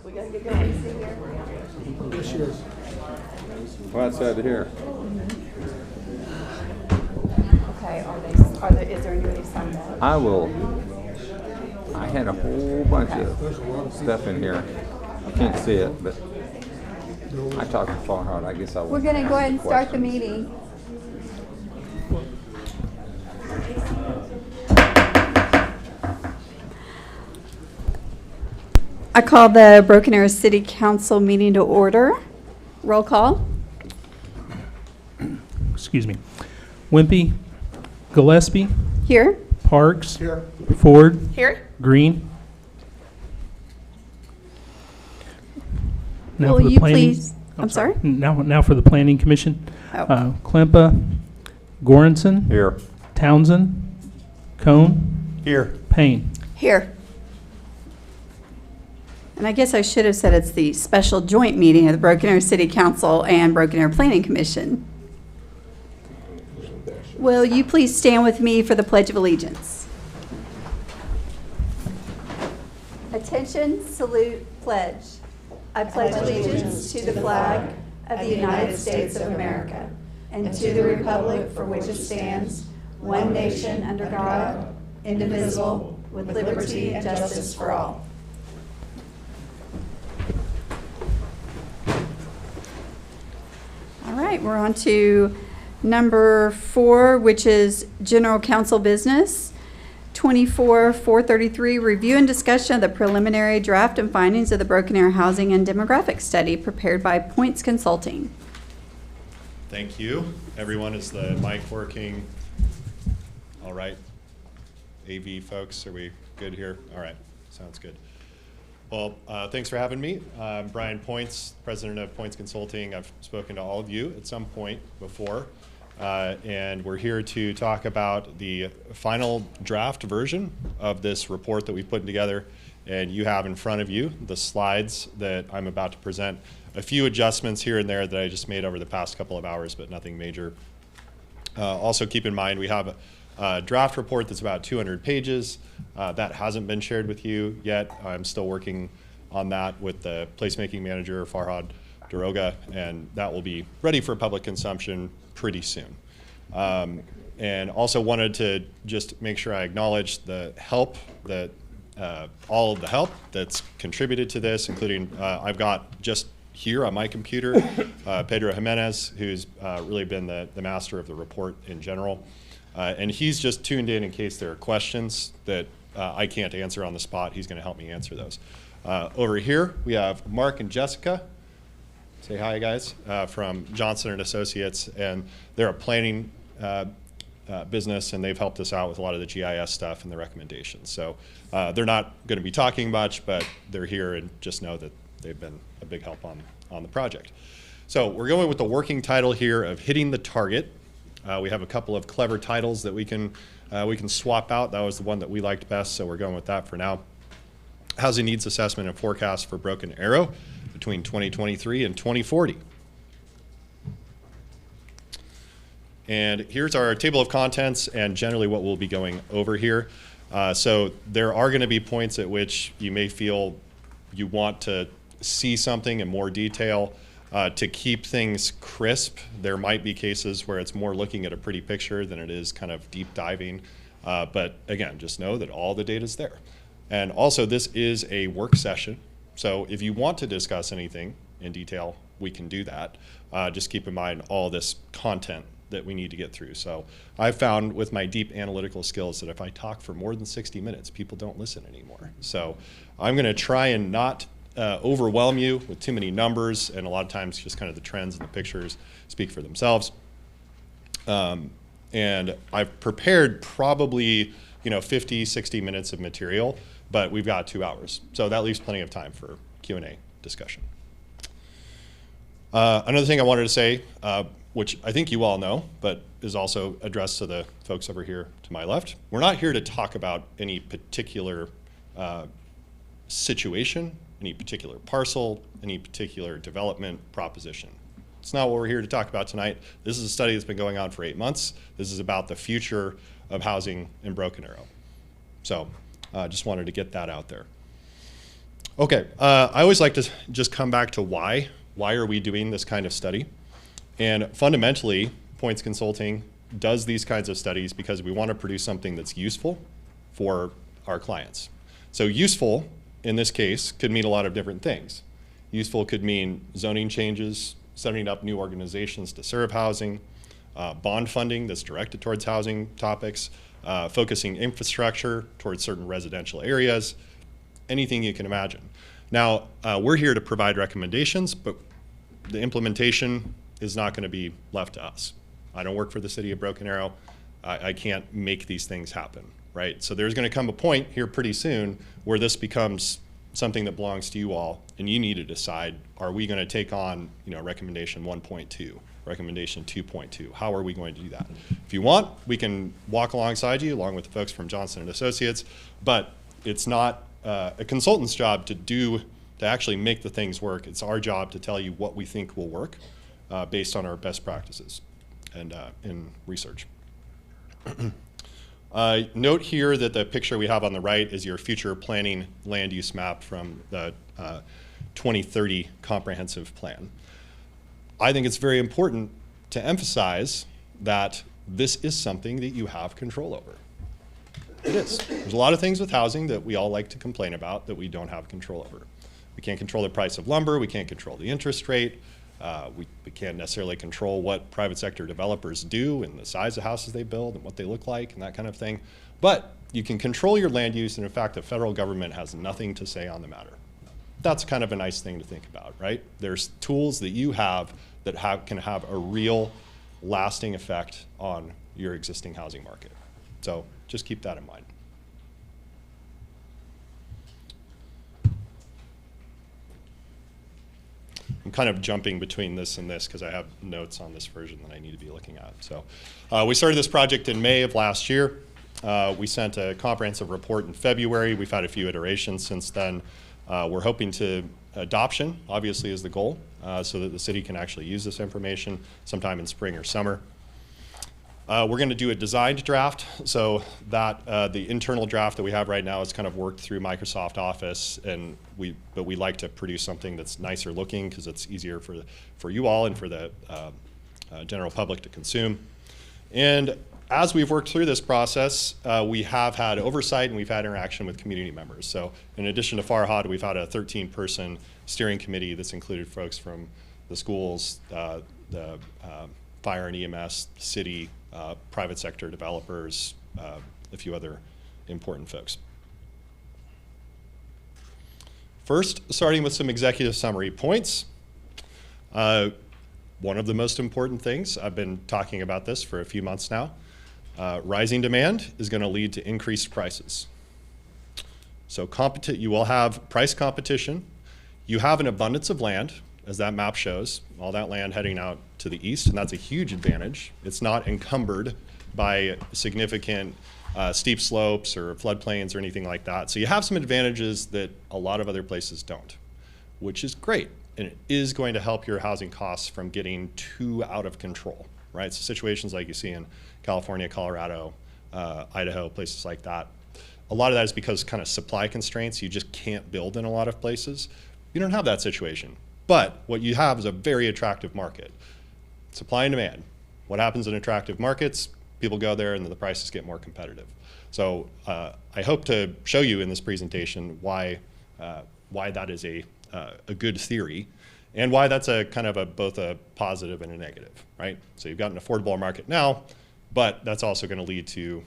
We gotta get going. See here. Yes, sure. Well, that's sad to hear. Okay, is there anybody signed up? I had a whole bunch of stuff in here. I can't see it, but I talked to Farhad. I guess I will. We're gonna go ahead and start the meeting. I call the Broken Arrow City Council meeting to order. Roll call. Excuse me. Wimpy, Gillespie, Here. Parks, Here. Ford, Here. Green. Now Will for the you planning- please? I'm sorry? Now for the Planning Commission. Oh. Klempa, Goranson, Here. Townsend, Cone, Here. Payne. Here. And I guess I should have said it's the special joint meeting of the Broken Arrow City Council and Broken Arrow Planning Commission. Will you please stand with me for the Pledge of Allegiance? Attention, salute, pledge. I pledge allegiance to the flag of the United States of America and to the republic for which it stands, one nation under God, indivisible, with liberty and justice for all. All right, we're on to number 4, which is general council business. 24-433, review and discussion of the preliminary draft and findings of the Broken Arrow Housing and Demographic Study prepared by Points Consulting. Thank you. Everyone, is the mic working? All right. AV folks, are we good here? All right, sounds good. Well, thanks for having me. I'm Brian Points, president of Points Consulting. I've spoken to all of you at some point before, and we're here to talk about the final draft version of this report that we've put together. And you have in front of you the slides that I'm about to present. A few adjustments here and there that I just made over the past couple of hours, but nothing major. Also keep in mind we have a draft report that's about 200 pages. That hasn't been shared with you yet. I'm still working on that with the placemaking manager, Farhad Daroga, and that will be ready for public consumption pretty soon. And also wanted to just make sure I acknowledge the help that all of the help that's contributed to this, including I've got just here on my computer, Pedro Jimenez, who's really been the master of the report in general. And he's just tuned in case there are questions that I can't answer on the spot. He's going to help me answer those. Over here, we have Mark and Jessica. Say hi, guys, from Johnson & Associates. And they're a planning business, and they've helped us out with a lot of the GIS stuff and the recommendations. So they're not going to be talking much, but they're here, and just know that they've been a big help on the project. So we're going with the working title here of Hitting the Target. We have a couple of clever titles that we can swap out. That was the one that we liked best, so we're going with that for now. Housing Needs Assessment and Forecast for Broken Arrow between 2023 and 2040. And here's our table of contents and generally what we'll be going over here. So there are going to be points at which you may feel you want to see something in more detail. To keep things crisp, there might be cases where it's more looking at a pretty picture than it is kind of deep diving. But again, just know that all the data is there. And also, this is a work session. So if you want to discuss anything in detail, we can do that. Just keep in mind all this content that we need to get through. So I've found with my deep analytical skills that if I talk for more than 60 minutes, people don't listen anymore. So I'm going to try and not overwhelm you with too many numbers, and a lot of times just kind of the trends and the pictures speak for themselves. And I've prepared probably 50, 60 minutes of material, but we've got 2 hours. So that leaves plenty of time for Q&A discussion. Another thing I wanted to say, which I think you all know, but is also addressed to the folks over here to my left. We're not here to talk about any particular situation, any particular parcel, any particular development proposition. It's not what we're here to talk about tonight. This is a study that's been going on for 8 months. This is about the future of housing in Broken Arrow. So just wanted to get that out there. Okay, I always like to just come back to why. Why are we doing this kind of study? And fundamentally, Points Consulting does these kinds of studies because we want to produce something that's useful for our clients. So useful, in this case, could mean a lot of different things. Useful could mean zoning changes, setting up new organizations to serve housing, bond funding that's directed towards housing topics, focusing infrastructure towards certain residential areas, anything you can imagine. Now, we're here to provide recommendations, but the implementation is not going to be left to us. I don't work for the city of Broken Arrow. I can't make these things happen, right? So there's going to come a point here pretty soon where this becomes something that belongs to you all, and you need to decide, are we going to take on, recommendation 1.2, recommendation 2.2? How are we going to do that? If you want, we can walk alongside you, along with the folks from Johnson & Associates, but it's not a consultant's job to actually make the things work. It's our job to tell you what we think will work based on our best practices and in research. Note here that the picture we have on the right is your future planning land use map from the 2030 comprehensive plan. I think it's very important to emphasize that this is something that you have control over. It is. There's a lot of things with housing that we all like to complain about that we don't have control over. We can't control the price of lumber, we can't control the interest rate, we can't necessarily control what private sector developers do and the size of houses they build and what they look like and that kind of thing. But you can control your land use, and in fact, the federal government has nothing to say on the matter. That's kind of a nice thing to think about, right? There's tools that you have that can have a real lasting effect on your existing housing market. So just keep that in mind. I'm kind of jumping between this and this because I have notes on this version that I need to be looking at. So we started this project in May of last year. We sent a comprehensive report in February. We've had a few iterations since then. We're hoping to adoption, obviously, is the goal, so that the city can actually use this information sometime in spring or summer. We're going to do a designed draft, so that the internal draft that we have right now is kind of worked through Microsoft Office, but we like to produce something that's nicer looking because it's easier for you all and for the general public to consume. And as we've worked through this process, we have had oversight and we've had interaction with community members. So in addition to Farhad, we've had a 13-person steering committee that's included folks from the schools, the fire and EMS, city, private sector developers, a few other important folks. First, starting with some executive summary points. One of the most important things, I've been talking about this for a few months now, rising demand is going to lead to increased prices. So you will have price competition. You have an abundance of land, as that map shows, all that land heading out to the east, and that's a huge advantage. It's not encumbered by significant steep slopes or floodplains or anything like that. So you have some advantages that a lot of other places don't, which is great. And it is going to help your housing costs from getting too out of control, right? So situations like you see in California, Colorado, Idaho, places like that. A lot of that is because kind of supply constraints. You just can't build in a lot of places. You don't have that situation. But what you have is a very attractive market. Supply and demand. What happens in attractive markets? People go there and the prices get more competitive. So I hope to show you in this presentation why that is a good theory and why that's a kind of both a positive and a negative, right? So you've got an affordable market now, but that's also going to lead to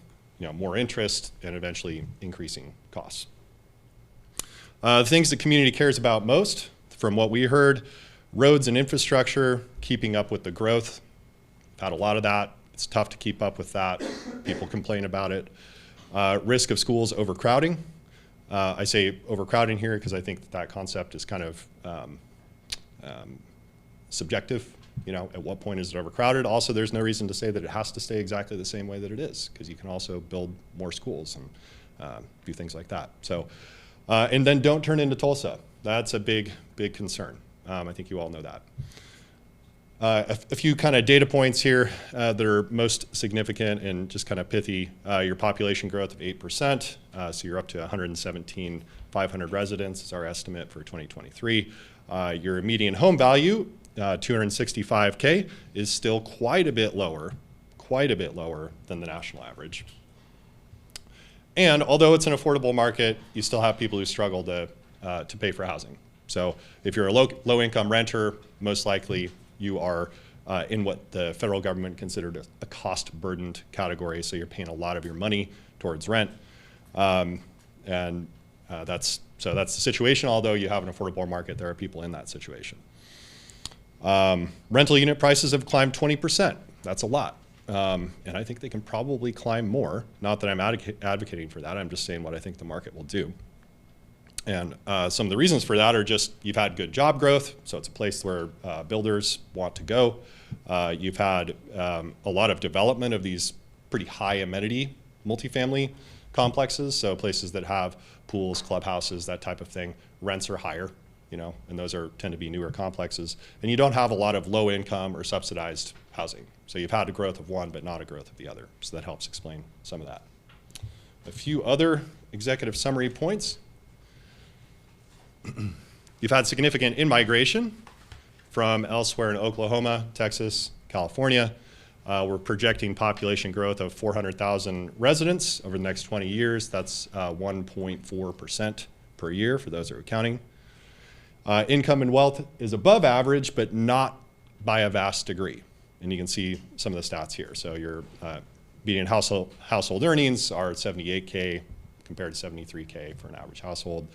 more interest and eventually increasing costs. The things the community cares about most, from what we heard, roads and infrastructure, keeping up with the growth. We've had a lot of that. It's tough to keep up with that. People complain about it. Risk of schools overcrowding. I say overcrowding here because I think that concept is kind of subjective. At what point is it overcrowded? Also, there's no reason to say that it has to stay exactly the same way that it is, because you can also build more schools and do things like that. So, and then don't turn into Tulsa. That's a big, big concern. I think you all know that. A few kind of data points here that are most significant and just kind of pithy. Your population growth of 8%, so you're up to 117,500 residents is our estimate for 2023. Your median home value, 265K, is still quite a bit lower than the national average. And although it's an affordable market, you still have people who struggle to pay for housing. So if you're a low-income renter, most likely you are in what the federal government considered a cost-burdened category, so you're paying a lot of your money towards rent. That's the situation. Although you have an affordable market, there are people in that situation. Rental unit prices have climbed 20%. That's a lot. And I think they can probably climb more. Not that I'm advocating for that, I'm just saying what I think the market will do. And some of the reasons for that are just you've had good job growth, so it's a place where builders want to go. You've had a lot of development of these pretty high amenity multifamily complexes, so places that have pools, clubhouses, that type of thing. Rents are higher, and those tend to be newer complexes. And you don't have a lot of low income or subsidized housing. So you've had a growth of one, but not a growth of the other. So that helps explain some of that. A few other executive summary points. You've had significant in-migration from elsewhere in Oklahoma, Texas, California. We're projecting population growth of 400,000 residents over the next 20 years. That's 1.4% per year for those who are counting. Income and wealth is above average, but not by a vast degree. And you can see some of the stats here. So your median household earnings are 78K compared to 73K for an average household.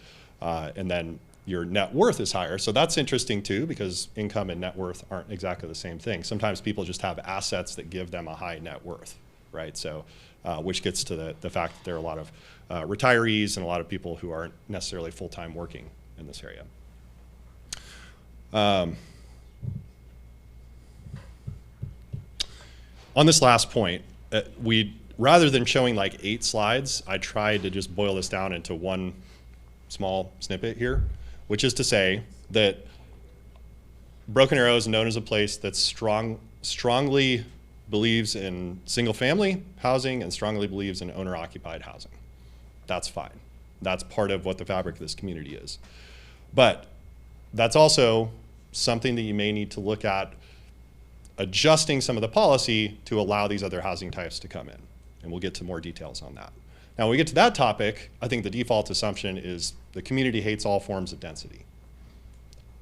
And then your net worth is higher. So that's interesting too, because income and net worth aren't exactly the same thing. Sometimes people just have assets that give them a high net worth, right? So, which gets to the fact that there are a lot of retirees and a lot of people who aren't necessarily full-time working in this area. On this last point, rather than showing like 8 slides, I tried to just boil this down into one small snippet here, which is to say that Broken Arrow is known as a place that strongly believes in single-family housing and strongly believes in owner-occupied housing. That's fine. That's part of what the fabric of this community is. But that's also something that you may need to look at adjusting some of the policy to allow these other housing types to come in. And we'll get to more details on that. Now, when we get to that topic, I think the default assumption is the community hates all forms of density.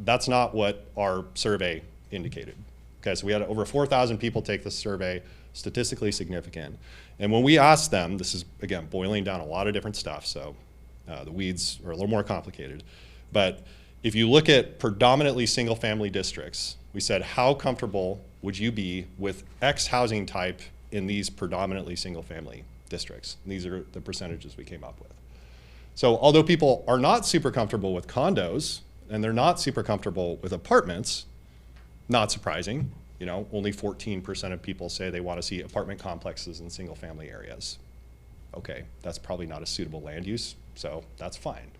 That's not what our survey indicated. Okay, so we had over 4,000 people take this survey, statistically significant. And when we asked them, this is, again, boiling down a lot of different stuff, so the weeds are a little more complicated. But if you look at predominantly single-family districts, we said, how comfortable would you be with X housing type in these predominantly single-family districts? And these are the percentages we came up with. So although people are not super comfortable with condos and they're not super comfortable with apartments, not surprising, only 14% of people say they want to see apartment complexes in single family areas. Okay, that's probably not a suitable land use, so that's fine.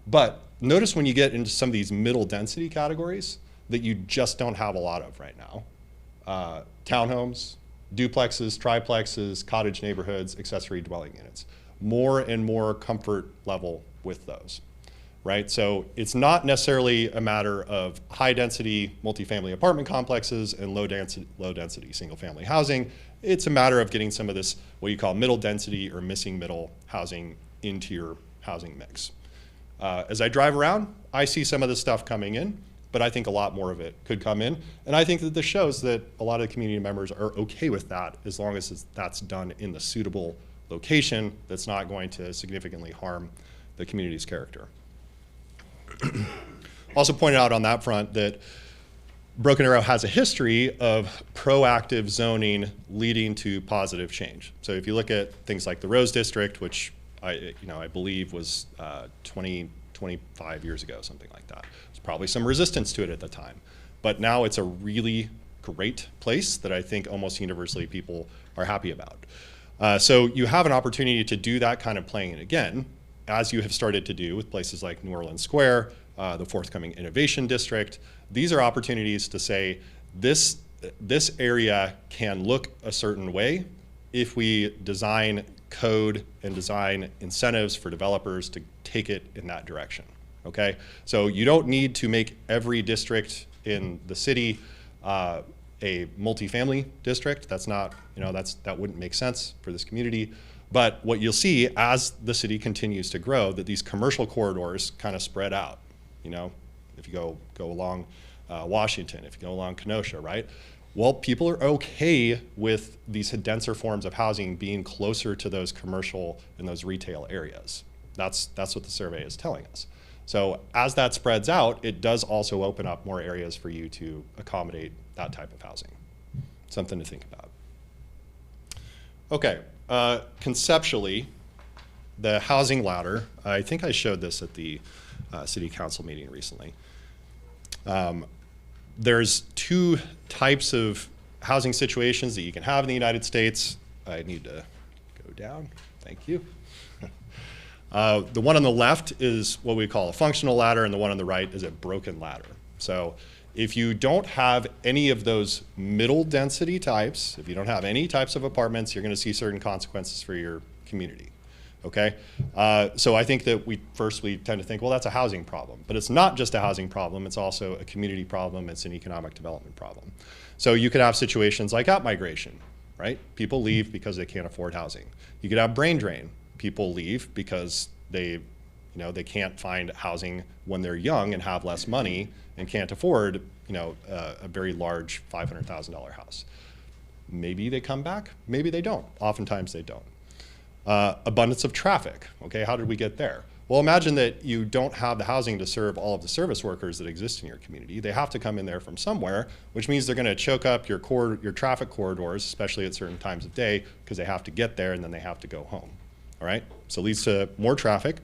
But notice when you get into some of these middle density categories that you just don't have a lot of right now. Townhomes, duplexes, triplexes, cottage neighborhoods, accessory dwelling units. More and more comfort level with those, right? So it's not necessarily a matter of high density multifamily apartment complexes and low density single family housing. It's a matter of getting some of this, what you call middle density or missing middle housing into your housing mix. As I drive around, I see some of this stuff coming in, but I think a lot more of it could come in. And I think that this shows that a lot of the community members are okay with that as long as that's done in the suitable location that's not going to significantly harm the community's character. Also pointed out on that front that Broken Arrow has a history of proactive zoning leading to positive change. So if you look at things like the Rose District, which I believe was 25 years ago, something like that. There's probably some resistance to it at the time, but now it's a really great place that I think almost universally people are happy about. So you have an opportunity to do that kind of playing again, as you have started to do with places like New Orleans Square, the forthcoming Innovation District. These are opportunities to say, this this area can look a certain way if we design code and design incentives for developers to take it in that direction, okay? So you don't need to make every district in the city a multifamily district. That's not, that wouldn't make sense for this community. But what you'll see as the city continues to grow, that these commercial corridors kind of spread out. If you go along Washington, if you go along Kenosha, right? Well, people are okay with these denser forms of housing being closer to those commercial and those retail areas. That's what the survey is telling us. So as that spreads out, it does also open up more areas for you to accommodate that type of housing. Something to think about. Okay, conceptually, the housing ladder, I think I showed this at the city council meeting recently. There's two types of housing situations that you can have in the United States. I need to go down, thank you. The one on the left is what we call a functional ladder, and the one on the right is a broken ladder. So if you don't have any of those middle density types, if you don't have any types of apartments, you're gonna see certain consequences for your community. Okay, so I think that we tend to think, well, that's a housing problem, but it's not just a housing problem, it's also a community problem, it's an economic development problem. So you could have situations like outmigration, right? People leave because they can't afford housing. You could have brain drain. People leave because they can't find housing when they're young and have less money and can't afford, a very large $500,000 house. Maybe they come back, maybe they don't. Oftentimes they don't. Abundance of traffic, okay, how did we get there? Well, imagine that you don't have the housing to serve all of the service workers that exist in your community. They have to come in there from somewhere, which means they're gonna choke up your traffic corridors, especially at certain times of day, because they have to get there and then they have to go home, all right? So it leads to more traffic,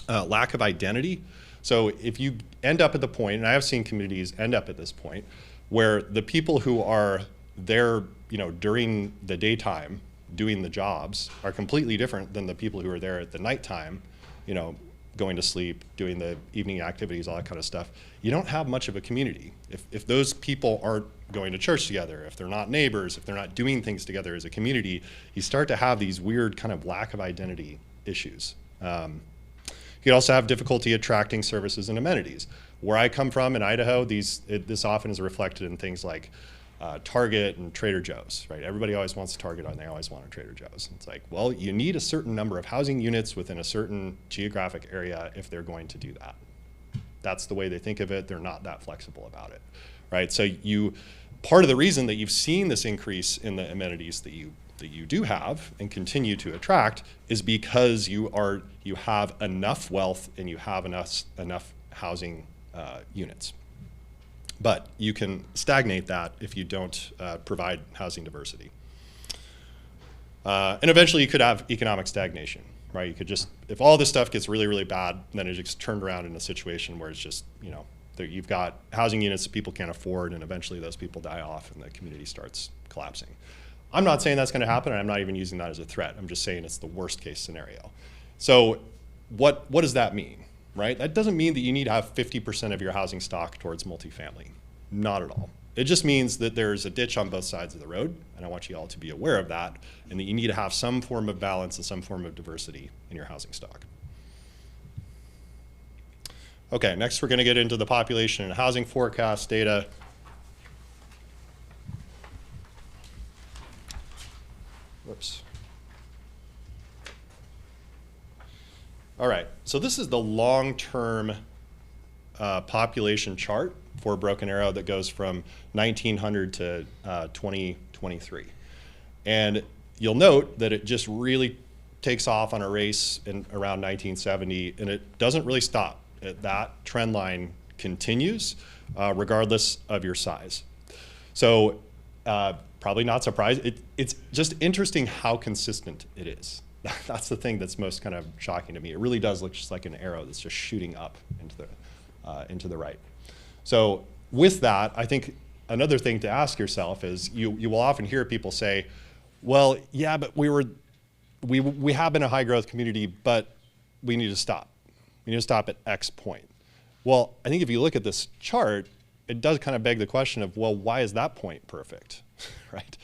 lack of identity. So if you end up at the point, and I have seen communities end up at this point, where the people who are there, during the daytime, doing the jobs are completely different than the people who are there at the nighttime, going to sleep, doing the evening activities, all that kind of stuff. You don't have much of a community. If those people aren't going to church together, if they're not neighbors, if they're not doing things together as a community, you start to have these weird kind of lack of identity issues. You could also have difficulty attracting services and amenities. Where I come from in Idaho, this often is reflected in things like Target and Trader Joe's, right? Everybody always wants a Target and they always want a Trader Joe's. It's like, well, you need a certain number of housing units within a certain geographic area if they're going to do that. That's the way they think of it. They're not that flexible about it, right? So part of the reason that you've seen this increase in the amenities that you do have and continue to attract is because you have enough wealth and you have enough housing units. But you can stagnate that if you don't provide housing diversity. And eventually you could have economic stagnation, right? You could just, if all this stuff gets really, really bad, then it gets turned around in a situation where it's just, you've got housing units that people can't afford, and eventually those people die off and the community starts collapsing. I'm not saying that's gonna happen, and I'm not even using that as a threat. I'm just saying it's the worst case scenario. So what does that mean? Right? That doesn't mean that you need to have 50% of your housing stock towards multifamily. Not at all. It just means that there's a ditch on both sides of the road, and I want you all to be aware of that, and that you need to have some form of balance and some form of diversity in your housing stock. Okay, next we're going to get into the population and housing forecast data. Whoops. All right, so this is the long-term population chart for Broken Arrow that goes from 1900 to 2023. And you'll note that it just really takes off on a race in around 1970, and it doesn't really stop. That trend line continues regardless of your size. So probably not surprised. It's just interesting how consistent it is. That's the thing that's most kind of shocking to me. It really does look just like an arrow that's just shooting up into the right. So with that, I think another thing to ask yourself is you will often hear people say, well, yeah, but we have been a high growth community, but we need to stop. We need to stop at X point. Well, I think if you look at this chart, it does kind of beg the question of, well, why is that point perfect, right?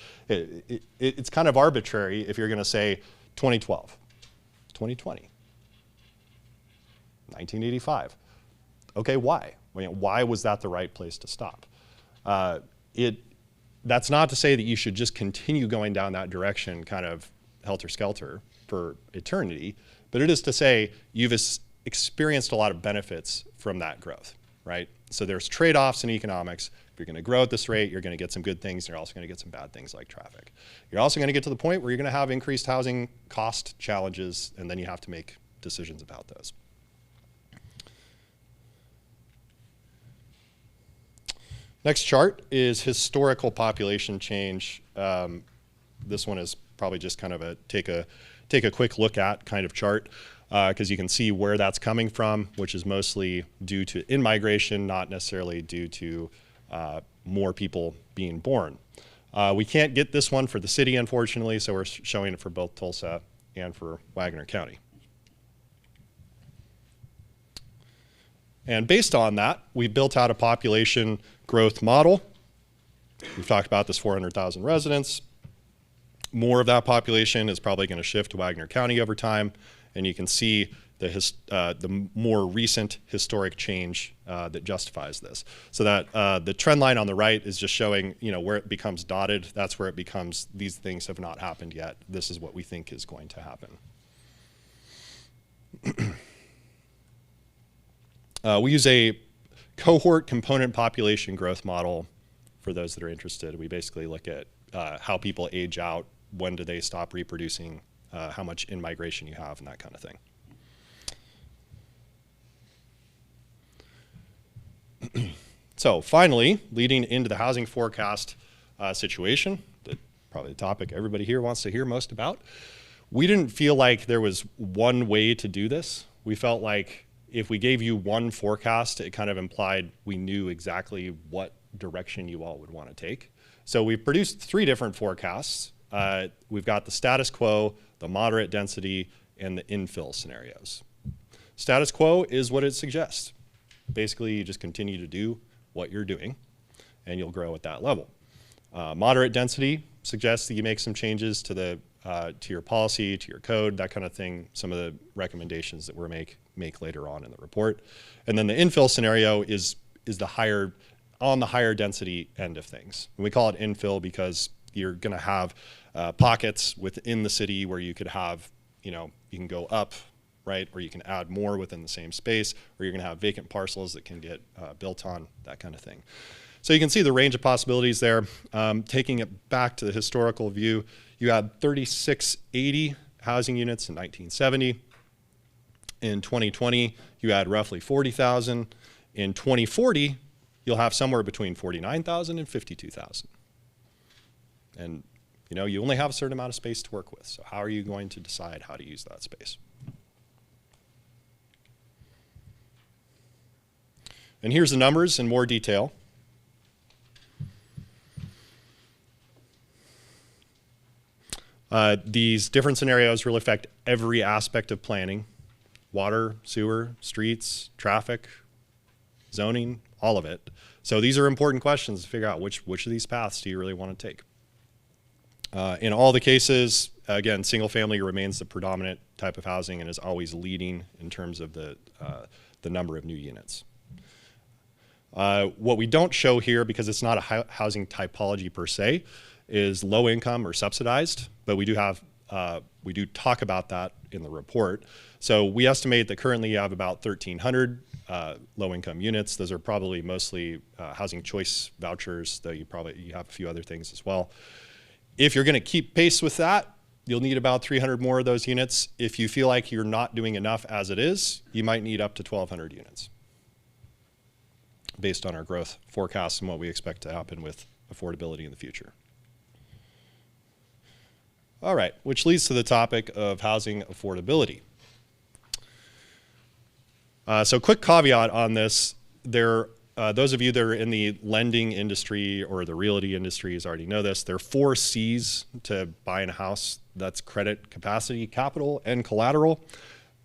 It's kind of arbitrary if you're going to say 2012, 2020, 1985. Okay, why? I mean, why was that the right place to stop? That's not to say that you should just continue going down that direction, kind of helter-skelter for eternity, but it is to say you've experienced a lot of benefits from that growth, right? So there's trade-offs in economics. If you're going to grow at this rate, you're going to get some good things. You're also going to get some bad things like traffic. You're also going to get to the point where you're going to have increased housing cost challenges, and then you have to make decisions about those. Next chart is historical population change. This one is probably just kind of take a quick look at kind of chart, because you can see where that's coming from, which is mostly due to in-migration, not necessarily due to more people being born. We can't get this one for the city, unfortunately, so we're showing it for both Tulsa and for Wagner County. And based on that, we built out a population growth model. We've talked about this 400,000 residents. More of that population is probably going to shift to Wagner County over time, and you can see the more recent historic change that justifies this. So that the trend line on the right is just showing, where it becomes dotted. That's where it becomes, these things have not happened yet. This is what we think is going to happen. We use a cohort component population growth model for those that are interested. We basically look at how people age out, when do they stop reproducing, how much in-migration you have, and that kind of thing. So finally, leading into the housing forecast situation, probably the topic everybody here wants to hear most about, we didn't feel like there was one way to do this. We felt like if we gave you one forecast, it kind of implied we knew exactly what direction you all would want to take. So we've produced 3 different forecasts. We've got the status quo, the moderate density, and the infill scenarios. Status quo is what it suggests. Basically, you just continue to do what you're doing, and you'll grow at that level. Moderate density suggests that you make some changes to your policy, to your code, that kind of thing, some of the recommendations that we're make later on in the report. And then the infill scenario is on the higher density end of things. And we call it infill because you're going to have pockets within the city where you could have, you can go up, right? Or you can add more within the same space, or you're going to have vacant parcels that can get built on, that kind of thing. So you can see the range of possibilities there. Taking it back to the historical view, you had 3680 housing units in 1970. In 2020, you had roughly 40,000. In 2040, you'll have somewhere between 49,000 and 52,000. And you only have a certain amount of space to work with. So how are you going to decide how to use that space? And here's the numbers in more detail. These different scenarios really affect every aspect of planning: water, sewer, streets, traffic, zoning, all of it. So these are important questions to figure out which of these paths do you really want to take. In all the cases, again, single family remains the predominant type of housing and is always leading in terms of the number of new units. What we don't show here, because it's not a housing typology per se, is low income or subsidized, but we do talk about that in the report. So we estimate that currently you have about 1,300 low income units. Those are probably mostly housing choice vouchers, though you have a few other things as well. If you're going to keep pace with that, you'll need about 300 more of those units. If you feel like you're not doing enough as it is, you might need up to 1,200 units based on our growth forecasts and what we expect to happen with affordability in the future. All right, which leads to the topic of housing affordability. So quick caveat on this, those of you that are in the lending industry or the realty industries already know this. There are 4 C's to buying a house. That's credit, capacity, capital, and collateral.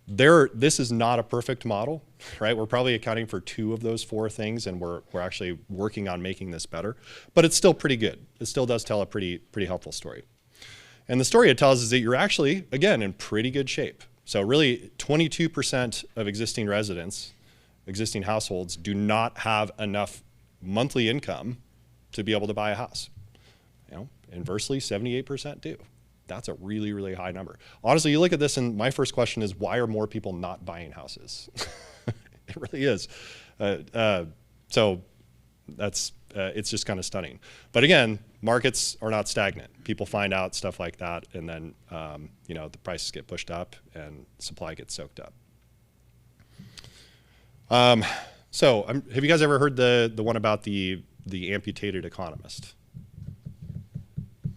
This is not a perfect model, right? We're probably accounting for 2 of those 4 things, and we're actually working on making this better. But it's still pretty good. It still does tell a pretty helpful story. And the story it tells is that you're actually, again, in pretty good shape. So really, 22% of existing residents, existing households, do not have enough monthly income to be able to buy a house. You know, inversely, 78% do. That's a really, really high number. Honestly, you look at this, and my first question is, why are more people not buying houses? It really is. So that's it's just kind of stunning. But again, markets are not stagnant. People find out stuff like that, and then you know, the prices get pushed up and supply gets soaked up. So have you guys ever heard the one about the amputated economist?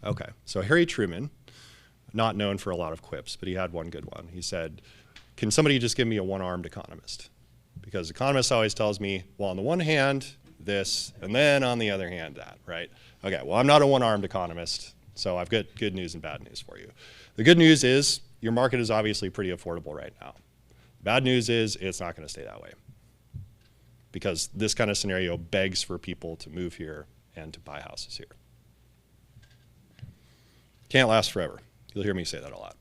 Okay, so Harry Truman, not known for a lot of quips, but he had one good one. He said, "Can somebody just give me a one-armed economist? Because economists always tells me, well, on the one hand, this, and then on the other hand, that," right? Okay, well, I'm not a one-armed economist, so I've got good news and bad news for you. The good news is your market is obviously pretty affordable right now. Bad news is it's not going to stay that way, because this kind of scenario begs for people to move here and to buy houses here. Can't last forever. You'll hear me say that a lot.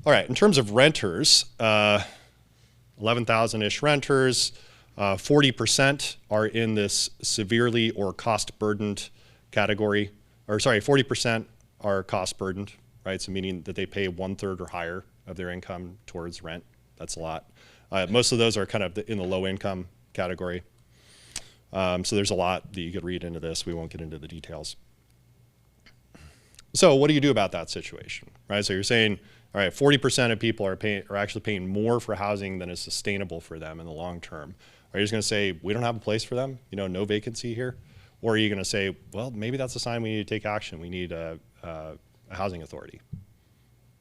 All right, in terms of renters, 11,000-ish renters, 40% are in this severely or cost-burdened category, or sorry, 40% are cost-burdened, right? So meaning that they pay 1/3 or higher of their income towards rent. That's a lot. Most of those are kind of in the low-income category. So there's a lot that you could read into this. We won't get into the details. So what do you do about that situation, right? So you're saying, all right, 40% of people are actually paying more for housing than is sustainable for them in the long term. Are you just going to say, we don't have a place for them, you know, no vacancy here? Or are you going to say, well, maybe that's a sign we need to take action. We need a housing authority.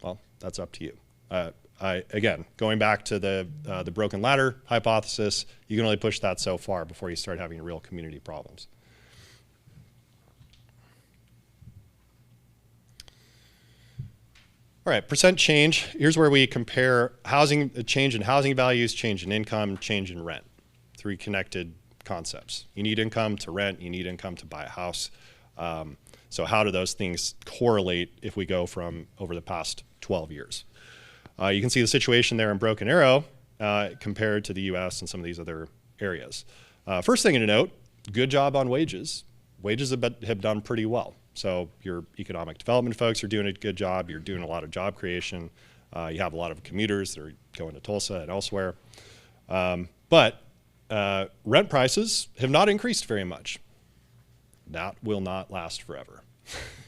Well, that's up to you. Again, going back to the broken ladder hypothesis, you can only push that so far before you start having real community problems. All right, percent change. Here's where we compare housing, change in housing values, change in income, change in rent. 3 connected concepts. You need income to rent, you need income to buy a house. So how do those things correlate if we go from over the past 12 years? You can see the situation there in Broken Arrow compared to the US and some of these other areas. First thing to note, good job on wages. Wages have done pretty well. So your economic development folks are doing a good job. You're doing a lot of job creation. You have a lot of commuters that are going to Tulsa and elsewhere. But rent prices have not increased very much. That will not last forever.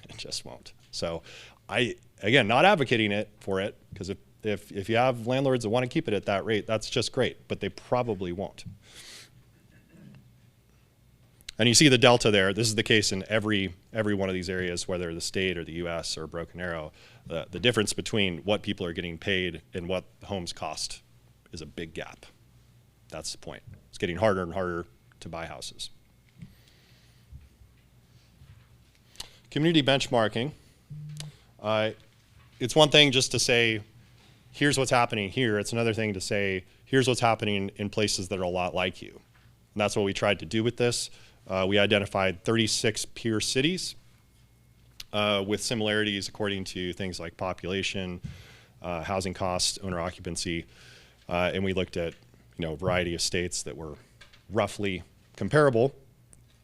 It just won't. So again, not advocating for it, because if you have landlords that want to keep it at that rate, that's just great, but they probably won't. And you see the delta there. This is the case in every one of these areas, whether the state or the US or Broken Arrow. The difference between what people are getting paid and what homes cost is a big gap. That's the point. It's getting harder and harder to buy houses. Community benchmarking. It's one thing just to say, here's what's happening here. It's another thing to say, here's what's happening in places that are a lot like you. And that's what we tried to do with this. We identified 36 peer cities with similarities according to things like population, housing costs, owner occupancy, and we looked at a variety of states that were roughly comparable.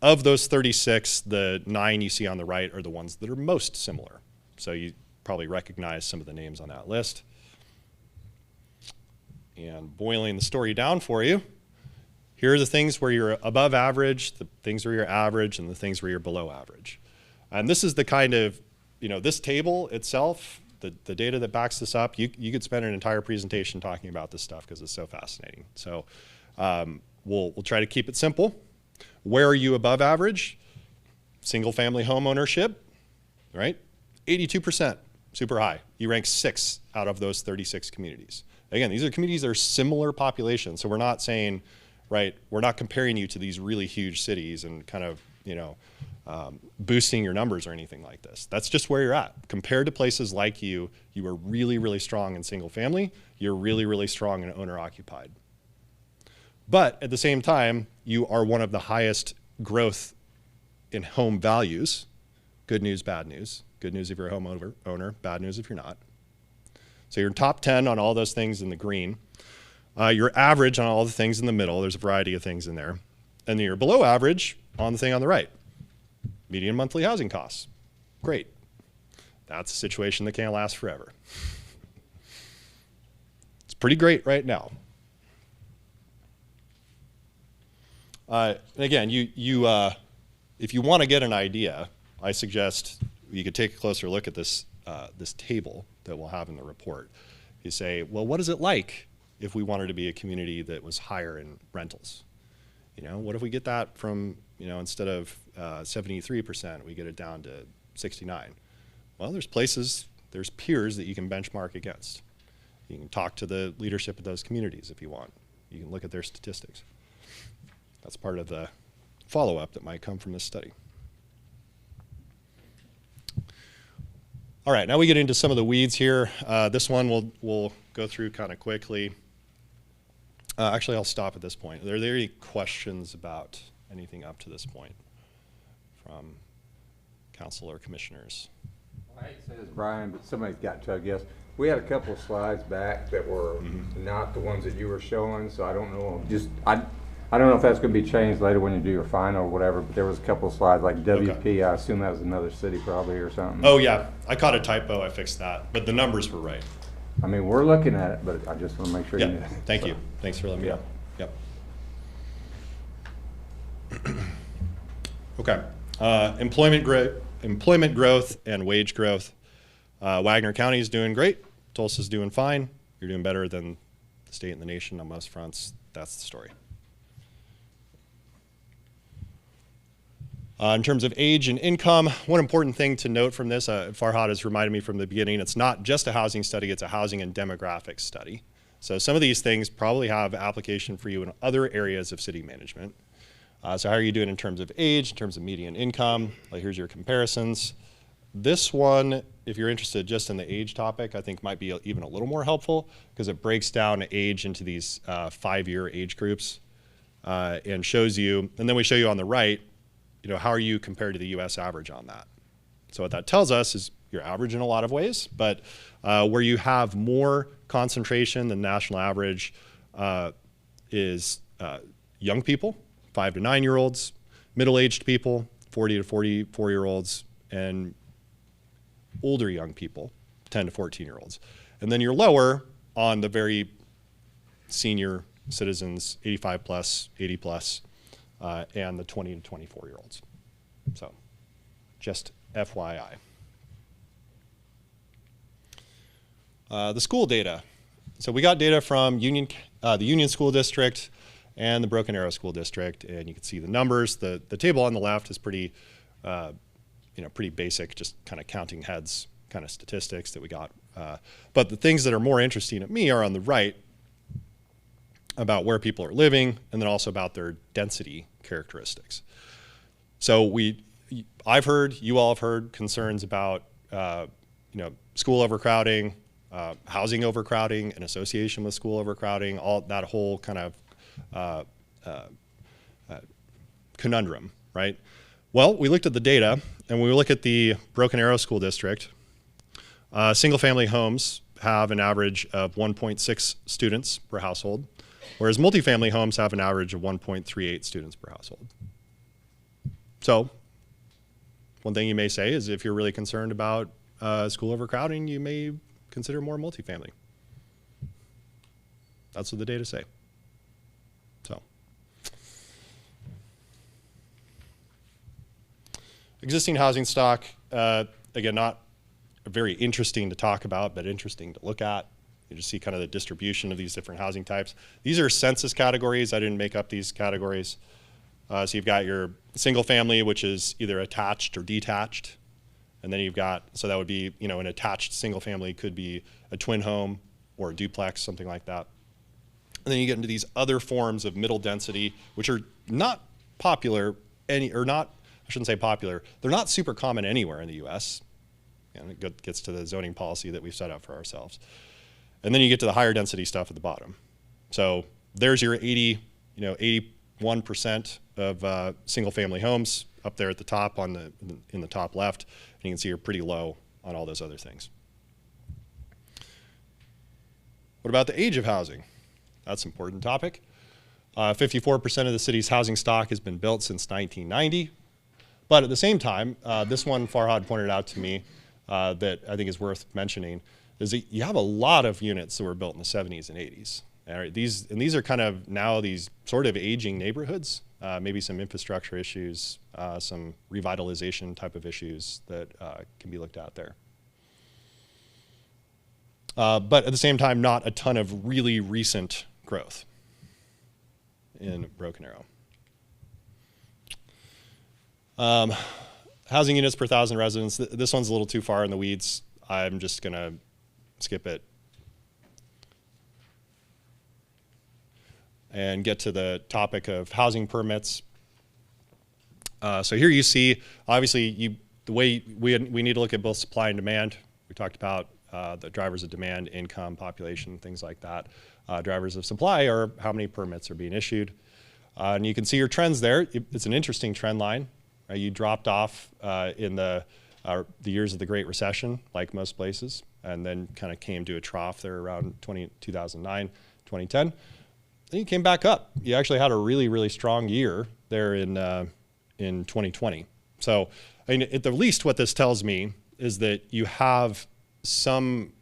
Of those 36, the 9 you see on the right are the ones that are most similar. So you probably recognize some of the names on that list. And boiling the story down for you, here are the things where you're above average, the things where you're average, and the things where you're below average. And this is the kind of, this table itself, the data that backs this up, you could spend an entire presentation talking about this stuff because it's so fascinating. So we'll try to keep it simple. Where are you above average? Single family home ownership, right? 82%, super high. You rank 6 out of those 36 communities. Again, these are communities that are similar populations, so we're not saying, right, we're not comparing you to these really huge cities and kind of boosting your numbers or anything like this. That's just where you're at. Compared to places like you are really, really strong in single family. You're really, really strong in owner occupied. But at the same time, you are one of the highest growth in home values. Good news, bad news. Good news if you're a home owner, bad news if you're not. So you're top 10 on all those things in the green. You're average on all the things in the middle. There's a variety of things in there. And then you're below average on the thing on the right. Median monthly housing costs. Great. That's a situation that can't last forever. It's pretty great right now. Again, if you want to get an idea, I suggest you could take a closer look at this table that we'll have in the report. You say, well, what is it like if we wanted to be a community that was higher in rentals? What if we get that from, instead of 73%, we get it down to 69? Well, there's peers that you can benchmark against. You can talk to the leadership of those communities if you want. You can look at their statistics. That's part of the follow-up that might come from this study. All right, now we get into some of the weeds here. This one we'll go through kind of quickly. Actually, I'll stop at this point. Are there any questions about anything up to this point from council or commissioners? I hate to say this, Brian, but somebody's got to, I guess. We had a couple of slides back that were not the ones that you were showing, so I don't know. I don't know if that's going to be changed later when you do your final or whatever, but there was a couple of slides like WP. Okay. I assume that was another city probably or something. Oh, yeah. I caught a typo. I fixed that. But the numbers were right. I mean, we're looking at it, but I just want to make sure you know. Thank you. Thanks for letting me know. Yep. Okay. Employment growth and wage growth. Wagner County is doing great. Tulsa's doing fine. You're doing better than the state and the nation on most fronts. That's the story. In terms of age and income, one important thing to note from this, Farhad has reminded me from the beginning, it's not just a housing study, it's a housing and demographics study. So some of these things probably have application for you in other areas of city management. So how are you doing in terms of age, in terms of median income? Like here's your comparisons. This one, if you're interested just in the age topic, I think might be even a little more helpful because it breaks down age into these 5-year age groups and shows you, and then we show you on the right, how are you compared to the US average on that? So what that tells us is you're average in a lot of ways, but where you have more concentration than national average is young people, 5 to 9-year-olds, middle-aged people, 40 to 44-year-olds, and older young people, 10 to 14-year-olds. And then you're lower on the very senior citizens, 85 plus, 80 plus, and the 20 to 24-year-olds. So just FYI. The school data. So we got data from the Union School District and the Broken Arrow School District, and you can see the numbers. The table on the left is pretty basic, just kind of counting heads, kind of statistics that we got. But the things that are more interesting to me are on the right, about where people are living, and then also about their density characteristics. So I've heard, you all have heard concerns about school overcrowding, housing overcrowding, in association with school overcrowding, all that whole kind of conundrum, right? Well, we looked at the data, and when we look at the Broken Arrow School District, single-family homes have an average of 1.6 students per household, whereas multifamily homes have an average of 1.38 students per household. So one thing you may say is if you're really concerned about school overcrowding, you may consider more multifamily. That's what the data say. So existing housing stock, again, not very interesting to talk about, but interesting to look at. You just see kind of the distribution of these different housing types. These are census categories. I didn't make up these categories. So you've got your single family, which is either attached or detached. And then you've got, so that would be, an attached single family could be a twin home or a duplex, something like that. And then you get into these other forms of middle density, which are not popular, or not I shouldn't say popular, they're not super common anywhere in the US. And it gets to the zoning policy that we've set up for ourselves. And then you get to the higher density stuff at the bottom. So there's your 81% of single family homes up there at the top in the top left. And you can see you're pretty low on all those other things. What about the age of housing? That's an important topic. 54% of the city's housing stock has been built since 1990. But at the same time, this one Farhad pointed out to me that I think is worth mentioning is that you have a lot of units that were built in the 70s and 80s. All right, these are kind of now these sort of aging neighborhoods, maybe some infrastructure issues, some revitalization type of issues that can be looked at there. But at the same time, not a ton of really recent growth in Broken Arrow. Housing units per 1,000 residents. This one's a little too far in the weeds. I'm just going to skip it and get to the topic of housing permits. So here you see, obviously, the way we need to look at both supply and demand. We talked about the drivers of demand, income, population, things like that. Drivers of supply are how many permits are being issued. And you can see your trends there. It's an interesting trend line. You dropped off in the years of the Great Recession, like most places, and then kind of came to a trough there around 2009, 2010. Then you came back up. You actually had a really, really strong year there in 2020. So, I mean, at the least, what this tells me is that you have some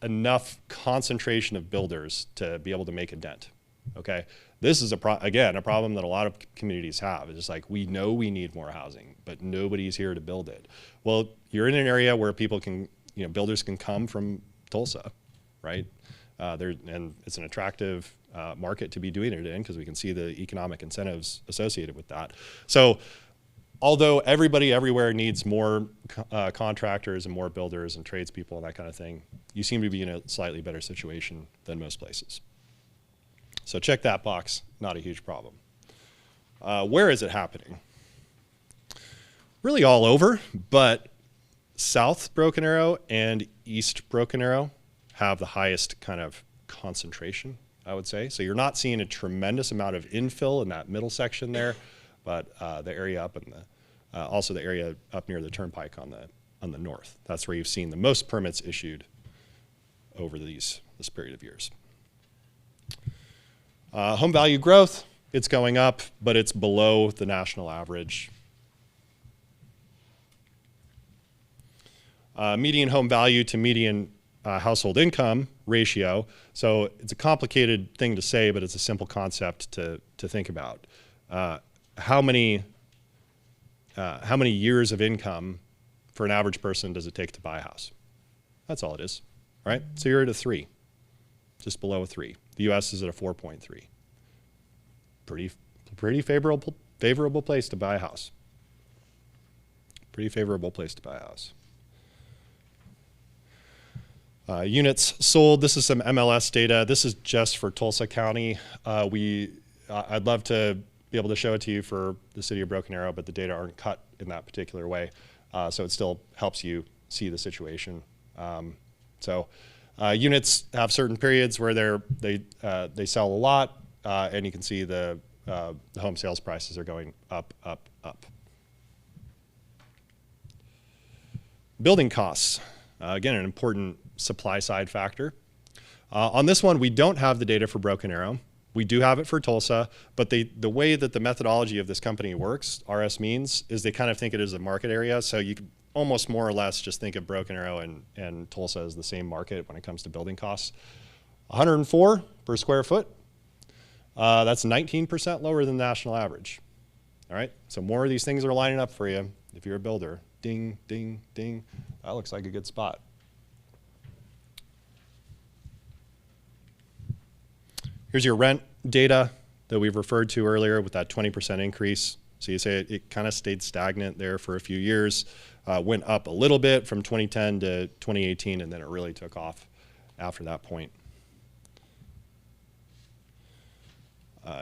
enough concentration of builders to be able to make a dent. Okay, this is again a problem that a lot of communities have. It's just like, we know we need more housing, but nobody's here to build it. Well, you're in an area where people can, builders can come from Tulsa, right? And it's an attractive market to be doing it in because we can see the economic incentives associated with that. So, although everybody everywhere needs more contractors and more builders and tradespeople and that kind of thing, you seem to be in a slightly better situation than most places. So check that box, not a huge problem. Where is it happening? Really all over, but South Broken Arrow and East Broken Arrow have the highest kind of concentration, I would say. So you're not seeing a tremendous amount of infill in that middle section there, but the area up in the, also the area up near the turnpike on the north. That's where you've seen the most permits issued over this period of years. Home value growth, it's going up, but it's below the national average. Median home value to median household income ratio. So it's a complicated thing to say, but it's a simple concept to think about. How many years of income for an average person does it take to buy a house? That's all it is, right? So you're at a 3, just below a 3. The U.S. is at a 4.3. Pretty favorable place to buy a house. Pretty favorable place to buy a house. Units sold. This is some MLS data. This is just for Tulsa County. I'd love to be able to show it to you for the city of Broken Arrow, but the data aren't cut in that particular way. So it still helps you see the situation. Units have certain periods where they sell a lot, and you can see the home sales prices are going up, up, up. Building costs, again, an important supply side factor. On this one, we don't have the data for Broken Arrow. We do have it for Tulsa, but the way that the methodology of this company works, RS Means, is they kind of think it as a market area. So you could almost more or less just think of Broken Arrow and Tulsa as the same market when it comes to building costs. 104 per square foot. That's 19% lower than the national average. All right, so more of these things are lining up for you if you're a builder. Ding, ding, ding. That looks like a good spot. Here's your rent data that we've referred to earlier with that 20% increase. So you say it kind of stayed stagnant there for a few years, went up a little bit from 2010 to 2018, and then it really took off after that point.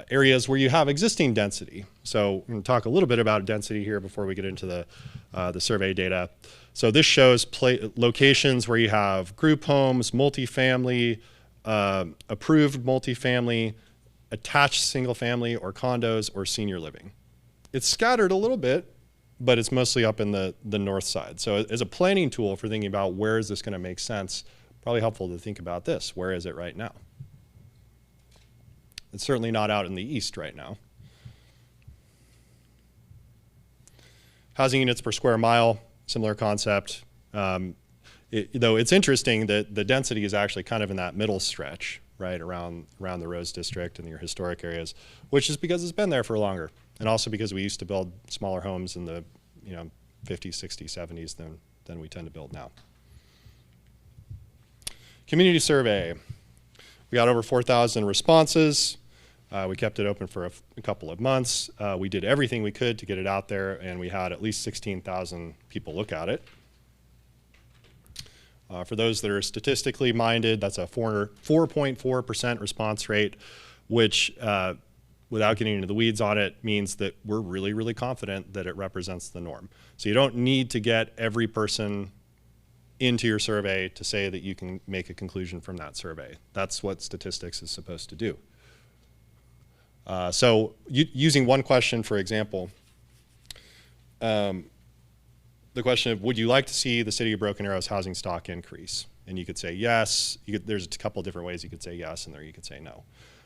areas where you have existing density. So we're going to talk a little bit about density here before we get into the survey data. So this shows locations where you have group homes, multifamily, approved multifamily, attached single family or condos or senior living. It's scattered a little bit, but it's mostly up in the north side. So as a planning tool for thinking about where is this going to make sense, probably helpful to think about this. Where is it right now? It's certainly not out in the east right now. Housing units per square mile, similar concept. Though it's interesting that the density is actually kind of in that middle stretch, right, around the Rose District and your historic areas, which is because it's been there for longer. And also because we used to build smaller homes in the 50s, 60s, 70s than we tend to build now. Community survey. We got over 4,000 responses. We kept it open for a couple of months. We did everything we could to get it out there, and we had at least 16,000 people look at it. For those that are statistically minded, that's a 4.4% response rate, which, without getting into the weeds on it, means that we're really, really confident that it represents the norm. So you don't need to get every person into your survey to say that you can make a conclusion from that survey. That's what statistics is supposed to do. So using one question, for example, the question of, would you like to see the city of Broken Arrow's housing stock increase? And you could say yes. There's a couple different ways you could say yes, and there you could say no.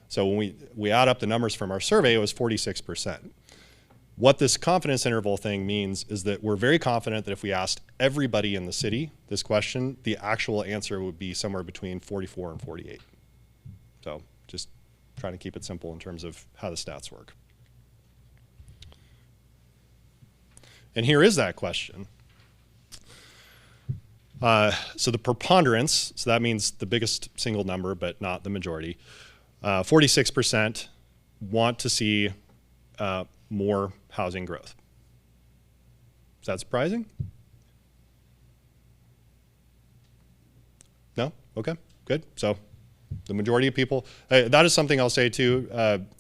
So when we add up the numbers from our survey, it was 46%. What this confidence interval thing means is that we're very confident that if we asked everybody in the city this question, the actual answer would be somewhere between 44 and 48. So just trying to keep it simple in terms of how the stats work. And here is that question. So the preponderance, so that means the biggest single number, but not the majority, 46% want to see more housing growth. Is that surprising? No? Okay, good. So the majority of people, that is something I'll say too.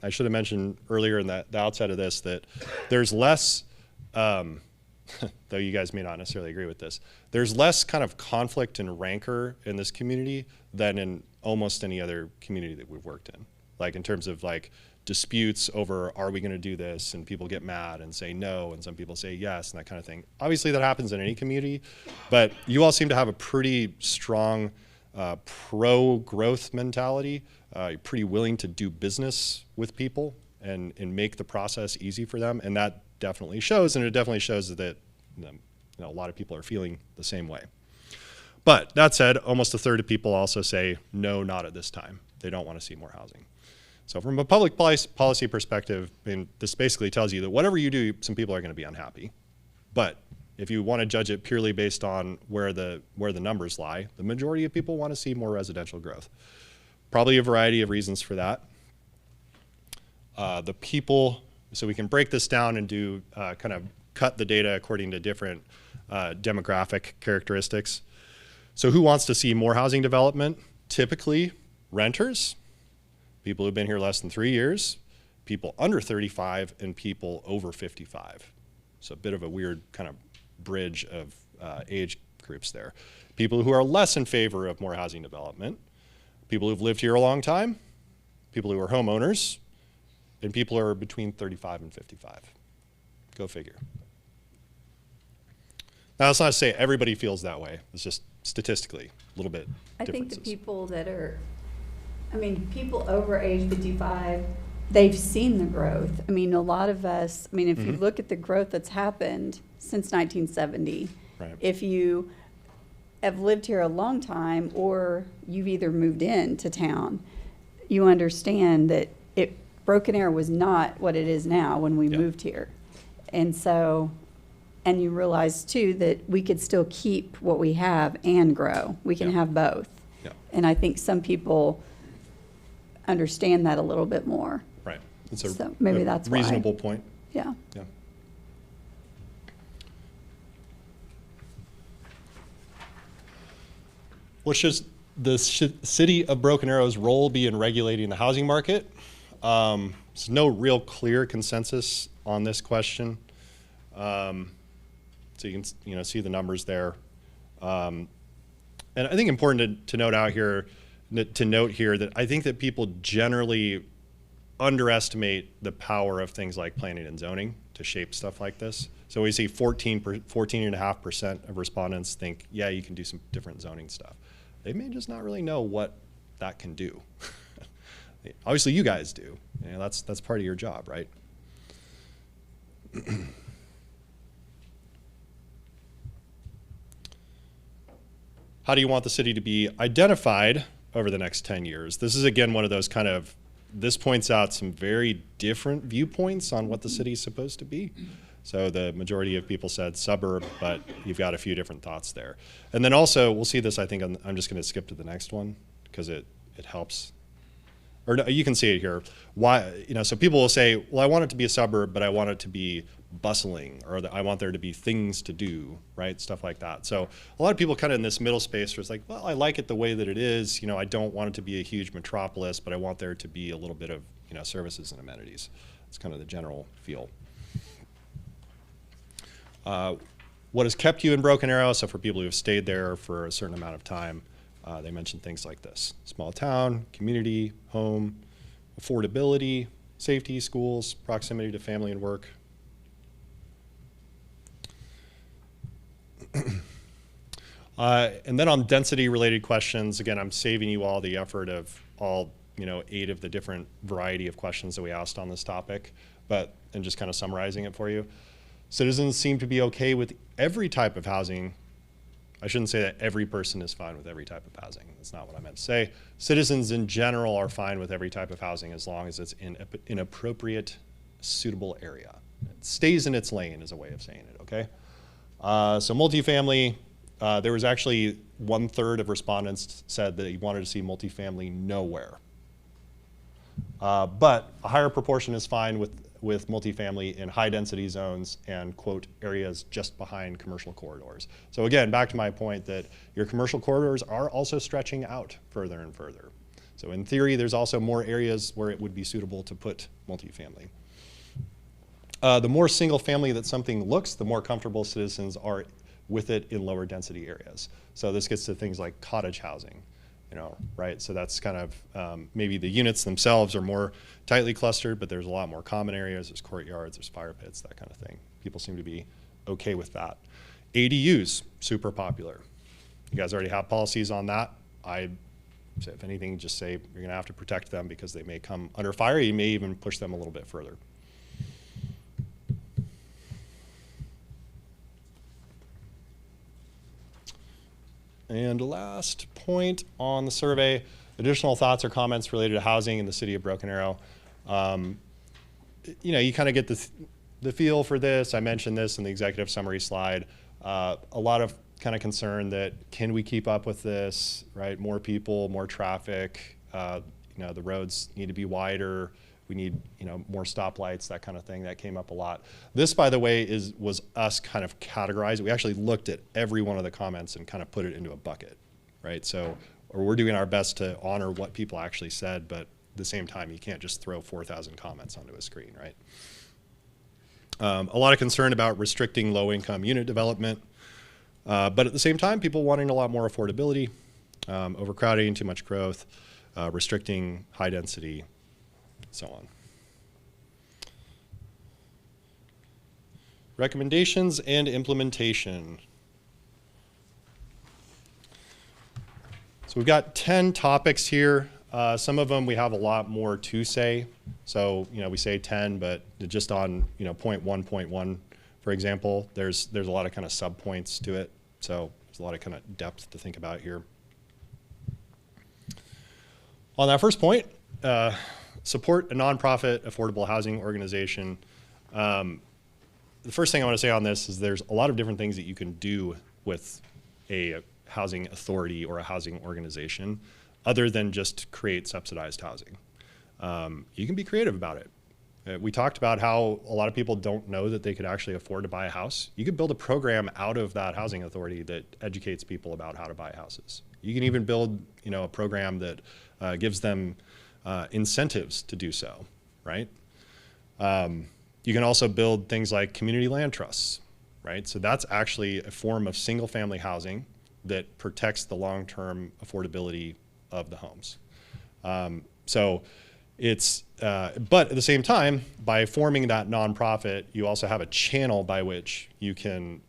I should have mentioned earlier in the outset of this that there's less, though you guys may not necessarily agree with this, there's less kind of conflict and rancor in this community than in almost any other community that we've worked in. Like in terms of like disputes over, are we gonna do this? And people get mad and say no, and some people say yes, and that kind of thing. Obviously that happens in any community, but you all seem to have a pretty strong pro-growth mentality. You're pretty willing to do business with people and make the process easy for them, and that definitely shows, and it definitely shows that a lot of people are feeling the same way. But that said, almost a third of people also say, no, not at this time. They don't want to see more housing. So from a public policy perspective, I mean, this basically tells you that whatever you do, some people are going to be unhappy. But if you want to judge it purely based on where the numbers lie, the majority of people want to see more residential growth. Probably a variety of reasons for that. The people, so we can break this down and do kind of cut the data according to different demographic characteristics. So who wants to see more housing development? Typically renters, people who've been here less than 3 years, people under 35, and people over 55. So a bit of a weird kind of bridge of age groups there. People who are less in favor of more housing development, people who've lived here a long time, people who are homeowners, and people who are between 35 and 55. Go figure. Now, that's not to say everybody feels that way. It's just statistically a little bit I think differences. the people that are, people over age 55, they've seen the growth. A lot of us, if you look at the growth that's happened since 1970, Right. if you have lived here a long time or you've either moved into town, you understand that Broken Arrow was not what it is now when we Yeah. moved here. And so, and you realize too that we could still keep what we have and grow. We can Yeah. have both. Yeah. And I think some people understand that a little bit more. Right. It's a, So maybe that's why. reasonable point. Yeah. Yeah. What should the city of Broken Arrow's role be in regulating the housing market? There's no real clear consensus on this question. So you can see the numbers there. And I think important to note here that I think that people generally underestimate the power of things like planning and zoning to shape stuff like this. So we see 14.5% of respondents think, yeah, you can do some different zoning stuff. They may just not really know what that can do. Obviously you guys do. That's part of your job, right? How do you want the city to be identified over the next 10 years? This is, again, one of those this points out some very different viewpoints on what the city is supposed to be. So the majority of people said suburb, but you've got a few different thoughts there. And then also, we'll see this, I think, I'm just going to skip to the next one because it helps. Or no, you can see it here. Why, so people will say, well, I want it to be a suburb, but I want it to be bustling, or I want there to be things to do, right? Stuff like that. So a lot of people kind of in this middle space where it's like, well, I like it the way that it is. I don't want it to be a huge metropolis, but I want there to be a little bit of, services and amenities. It's kind of the general feel. What has kept you in Broken Arrow? So for people who have stayed there for a certain amount of time, they mentioned things like this: small town, community, home, affordability, safety, schools, proximity to family and work. And then on density related questions, again, I'm saving you all the effort of all 8 of the different variety of questions that we asked on this topic, and just kind of summarizing it for you. Citizens seem to be okay with every type of housing. I shouldn't say that every person is fine with every type of housing. That's not what I meant to say. Citizens in general are fine with every type of housing as long as it's in an appropriate, suitable area. It stays in its lane is a way of saying it, okay? So multifamily, there was actually 1/3 of respondents said that they wanted to see multifamily nowhere. But a higher proportion is fine with multifamily in high density zones and, quote, areas just behind commercial corridors. So again, back to my point that your commercial corridors are also stretching out further and further. So in theory, there's also more areas where it would be suitable to put multifamily. The more single family that something looks, the more comfortable citizens are with it in lower density areas. So this gets to things like cottage housing, right? So that's kind of, maybe the units themselves are more tightly clustered, but there's a lot more common areas, there's courtyards, there's fire pits, that kind of thing. People seem to be okay with that. ADUs, super popular. You guys already have policies on that. I say, if anything, just say you're gonna have to protect them because they may come under fire. You may even push them a little bit further. And last point on the survey, additional thoughts or comments related to housing in the city of Broken Arrow. You kind of get the feel for this. I mentioned this in the executive summary slide. A lot of kind of concern that can we keep up with this, right? More people, more traffic, the roads need to be wider. We need, more stoplights, that kind of thing. That came up a lot. This, by the way, was us kind of categorized. We actually looked at every one of the comments and kind of put it into a bucket, right? So, or we're doing our best to honor what people actually said, but at the same time, you can't just throw 4,000 comments onto a screen, right? A lot of concern about restricting low-income unit development, but at the same time, people wanting a lot more affordability, overcrowding, too much growth, restricting high density, so on. Recommendations and implementation. So we've got 10 topics here. Some of them we have a lot more to say. So, we say 10, but just on, point 1.1, for example, there's a lot of kind of sub-points to it. So there's a lot of kind of depth to think about here. On that first point, support a nonprofit affordable housing organization. The first thing I want to say on this is there's a lot of different things that you can do with a housing authority or a housing organization other than just create subsidized housing. You can be creative about it. We talked about how a lot of people don't know that they could actually afford to buy a house. You could build a program out of that housing authority that educates people about how to buy houses. You can even build, a program that gives them incentives to do so, right? You can also build things like community land trusts, right? So that's actually a form of single-family housing that protects the long-term affordability of the homes. So it's, but at the same time, by forming that nonprofit, you also have a channel by which you can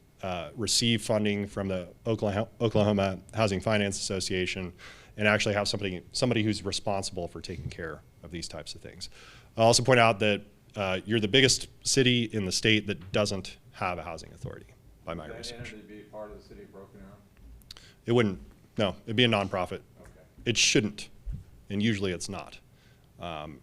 receive funding from the Oklahoma Housing Finance Association and actually have somebody who's responsible for taking care of these types of things. I'll also point out that you're the biggest city in the state that doesn't have a housing authority, by my research. Would be part of the city of Broken Arrow? It wouldn't, no, it'd be a nonprofit. Okay. It shouldn't, and usually it's not,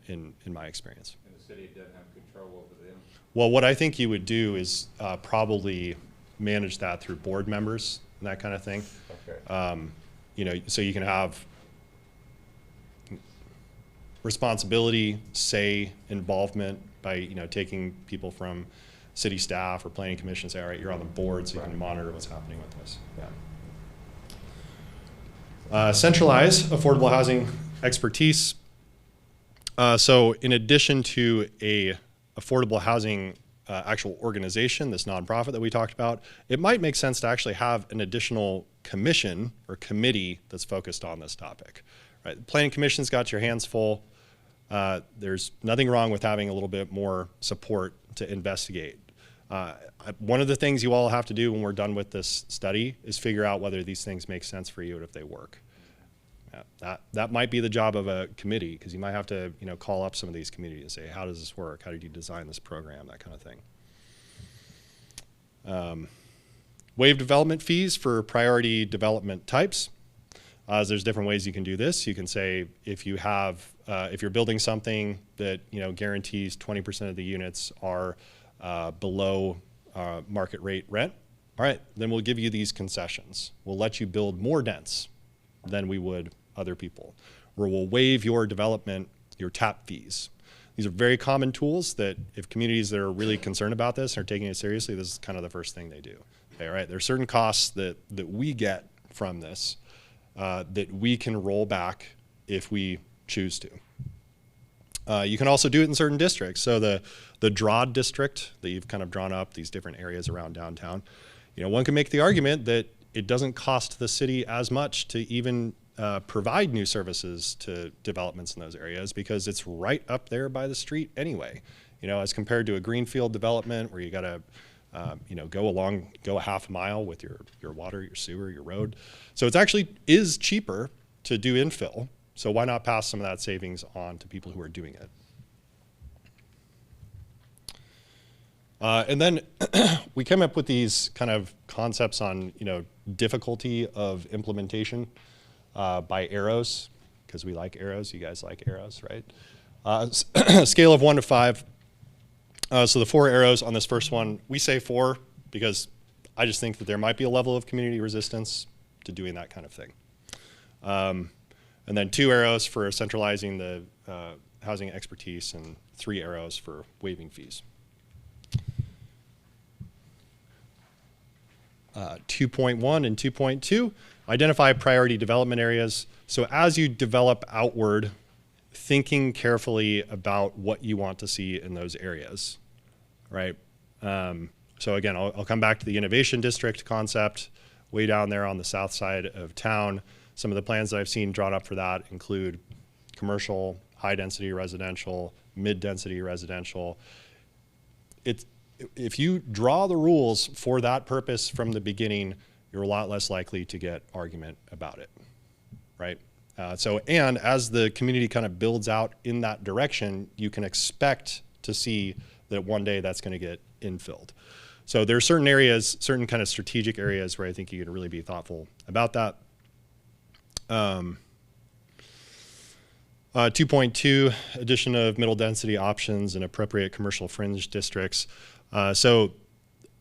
in my experience. And the city doesn't have control over them? Well, what I think you would do is probably manage that through board members and that kind of thing. Okay. You know, so you can have responsibility, say, involvement by, you know, taking people from city staff or planning commission, say, all right, you're on the board, so you can monitor what's happening with this. Yeah. Centralize affordable housing expertise. So in addition to a affordable housing actual organization, this nonprofit that we talked about, it might make sense to actually have an additional commission or committee that's focused on this topic. Right? The Planning Commission's got your hands full. There's nothing wrong with having a little bit more support to investigate. One of the things you all have to do when we're done with this study is figure out whether these things make sense for you and if they work. That might be the job of a committee, because you might have to, you know, call up some of these communities and say, how does this work? How did you design this program? That kind of thing. Waive development fees for priority development types. There's different ways you can do this. You can say if you have, if you're building something that, you know, guarantees 20% of the units are below market rate rent, all right, then we'll give you these concessions. We'll let you build more dense than we would other people, or we'll waive your development, your tap fees. These are very common tools that if communities that are really concerned about this and are taking it seriously, this is kind of the first thing they do. Okay, all right, there are certain costs that we get from this that we can roll back if we choose to. You can also do it in certain districts. So the DRAW district that you've kind of drawn up, these different areas around downtown, you know, one can make the argument that it doesn't cost the city as much to even provide new services to developments in those areas, because it's right up there by the street anyway. You know, as compared to a greenfield development where you got to, you know, go a half mile with your water, your sewer, your road. So it's actually is cheaper to do infill. So why not pass some of that savings on to people who are doing it? And then we came up with these kind of concepts on, you know, difficulty of implementation by arrows, because we like arrows. You guys like arrows, right? Scale of 1 to 5. So the 4 arrows on this first one, we say 4 because I just think that there might be a level of community resistance to doing that kind of thing. And then 2 arrows for centralizing the housing expertise, and 3 arrows for waiving fees. 2.1 and 2.2, identify priority development areas. So as you develop outward, thinking carefully about what you want to see in those areas, right? So again, I'll come back to the innovation district concept way down there on the south side of town. Some of the plans that I've seen drawn up for that include commercial, high density residential, mid density residential. If you draw the rules for that purpose from the beginning, you're a lot less likely to get argument about it, right? And as the community kind of builds out in that direction, you can expect to see that one day that's going to get infilled. So there are certain areas, certain kind of strategic areas where I think you can really be thoughtful about that. 2.2, addition of middle density options and appropriate commercial fringe districts. So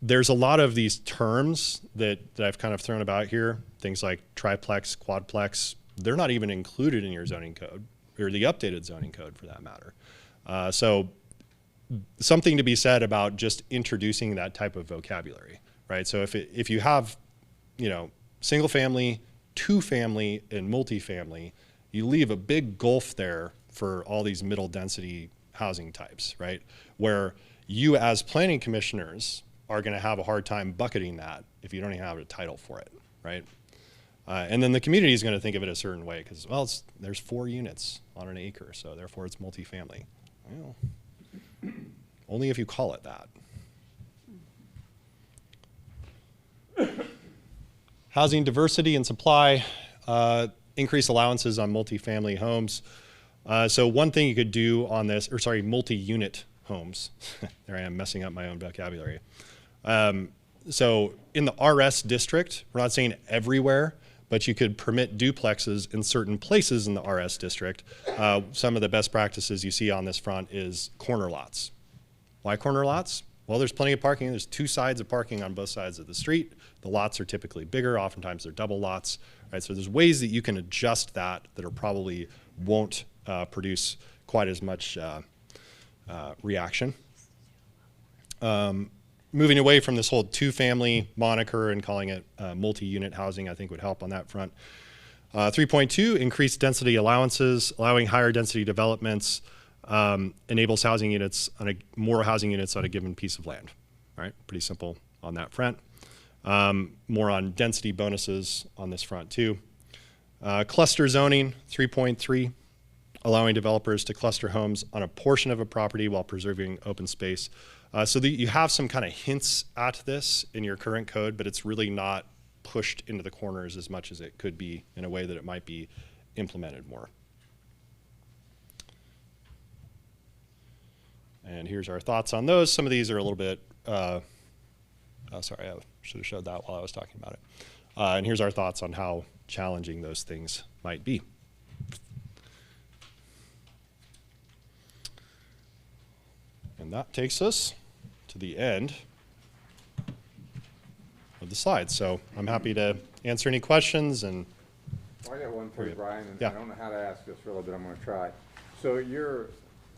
there's a lot of these terms that I've kind of thrown about here, things like triplex, quadplex. They're not even included in your zoning code, or the updated zoning code for that matter. So something to be said about just introducing that type of vocabulary, right? So if you have, you know, single family, 2-family, and multifamily, you leave a big gulf there for all these middle density housing types, right? Where you as planning commissioners are going to have a hard time bucketing that if you don't even have a title for it, right? And then the community is going to think of it a certain way because, well, there's 4 units on an acre, so therefore it's multifamily. Well, only if you call it that. Housing diversity and supply, increase allowances on multifamily homes. So one thing you could do on this, or sorry, multi-unit homes. There I am messing up my own vocabulary. So in the RS district, we're not saying everywhere, but you could permit duplexes in certain places in the RS district. Some of the best practices you see on this front is corner lots. Why corner lots? Well, there's plenty of parking. There's 2 sides of parking on both sides of the street. The lots are typically bigger. Oftentimes they're double lots, right? So there's ways that you can adjust that are probably won't produce quite as much reaction. Moving away from this whole 2-family moniker and calling it multi-unit housing, I think would help on that front. 3.2, increased density allowances, allowing higher density developments, enables housing units more housing units on a given piece of land. All right, pretty simple on that front. More on density bonuses on this front too. Cluster zoning, 3.3, allowing developers to cluster homes on a portion of a property while preserving open space. So you have some kind of hints at this in your current code, but it's really not pushed into the corners as much as it could be in a way that it might be implemented more. And here's our thoughts on those. Some of these are a little bit, sorry, I should have showed that while I was talking about it. And here's our thoughts on how challenging those things might be. And that takes us to the end of the slides. So I'm happy to answer any questions. And Well, I got one for you, Brian, and Yeah. I don't know how to ask this really, but I'm gonna try. So you're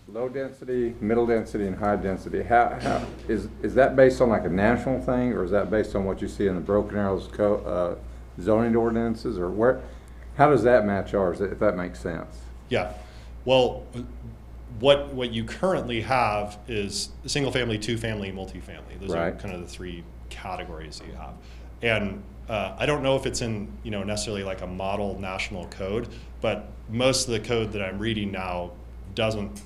low density, middle density, and high density. How is that based on like a national thing, or is that based on what you see in the Broken Arrows zoning ordinances, or how does that match ours, if that makes sense? yeah, well, what you currently have is single family, 2-family, multifamily. Those are Right. kind of the 3 categories that you have. And I don't know if it's in necessarily like a model national code, but most of the code that I'm reading now doesn't.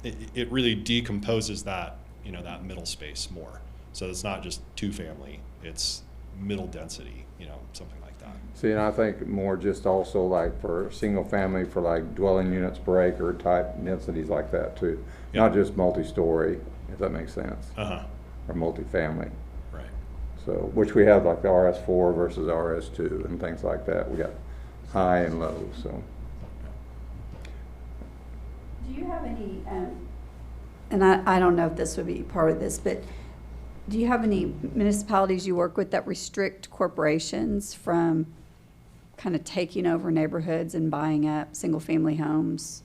It really decomposes that that middle space more. So it's not just 2-family; it's middle density, something like that. See, and I think more just also like for single family, for like dwelling units per acre type densities like that too. Yeah. Not just multi-story, if that makes sense, Uh-huh. or multifamily. Right. So, which we have like the RS4 versus RS2 and things like that. We got high and low, so. Do you have any, and I don't know if this would be part of this, but do you have any municipalities you work with that restrict corporations from kind of taking over neighborhoods and buying up single-family homes?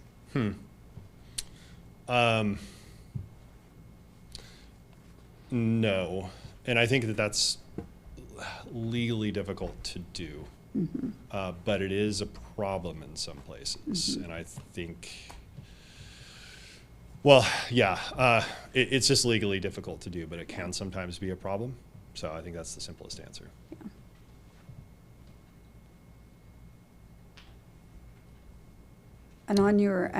No, and I think that's legally difficult to do, but it is a problem in some places, and I think. Well, yeah, it's just legally difficult to do, but it can sometimes be a problem. So I think that's the simplest answer. And on your,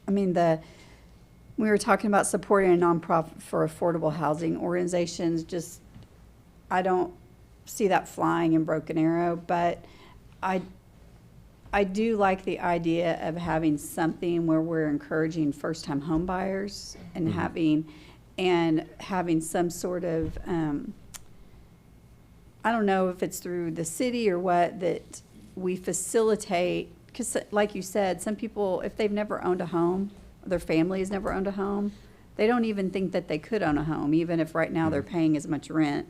we were talking about supporting a nonprofit for affordable housing organizations. Just, I don't see that flying in Broken Arrow, but I do like the idea of having something where we're encouraging first-time home buyers and having some sort of, I don't know if it's through the city or what, that we facilitate, because like you said, some people, if they've never owned a home, their family has never owned a home, they don't even think that they could own a home, even if right now they're paying as much rent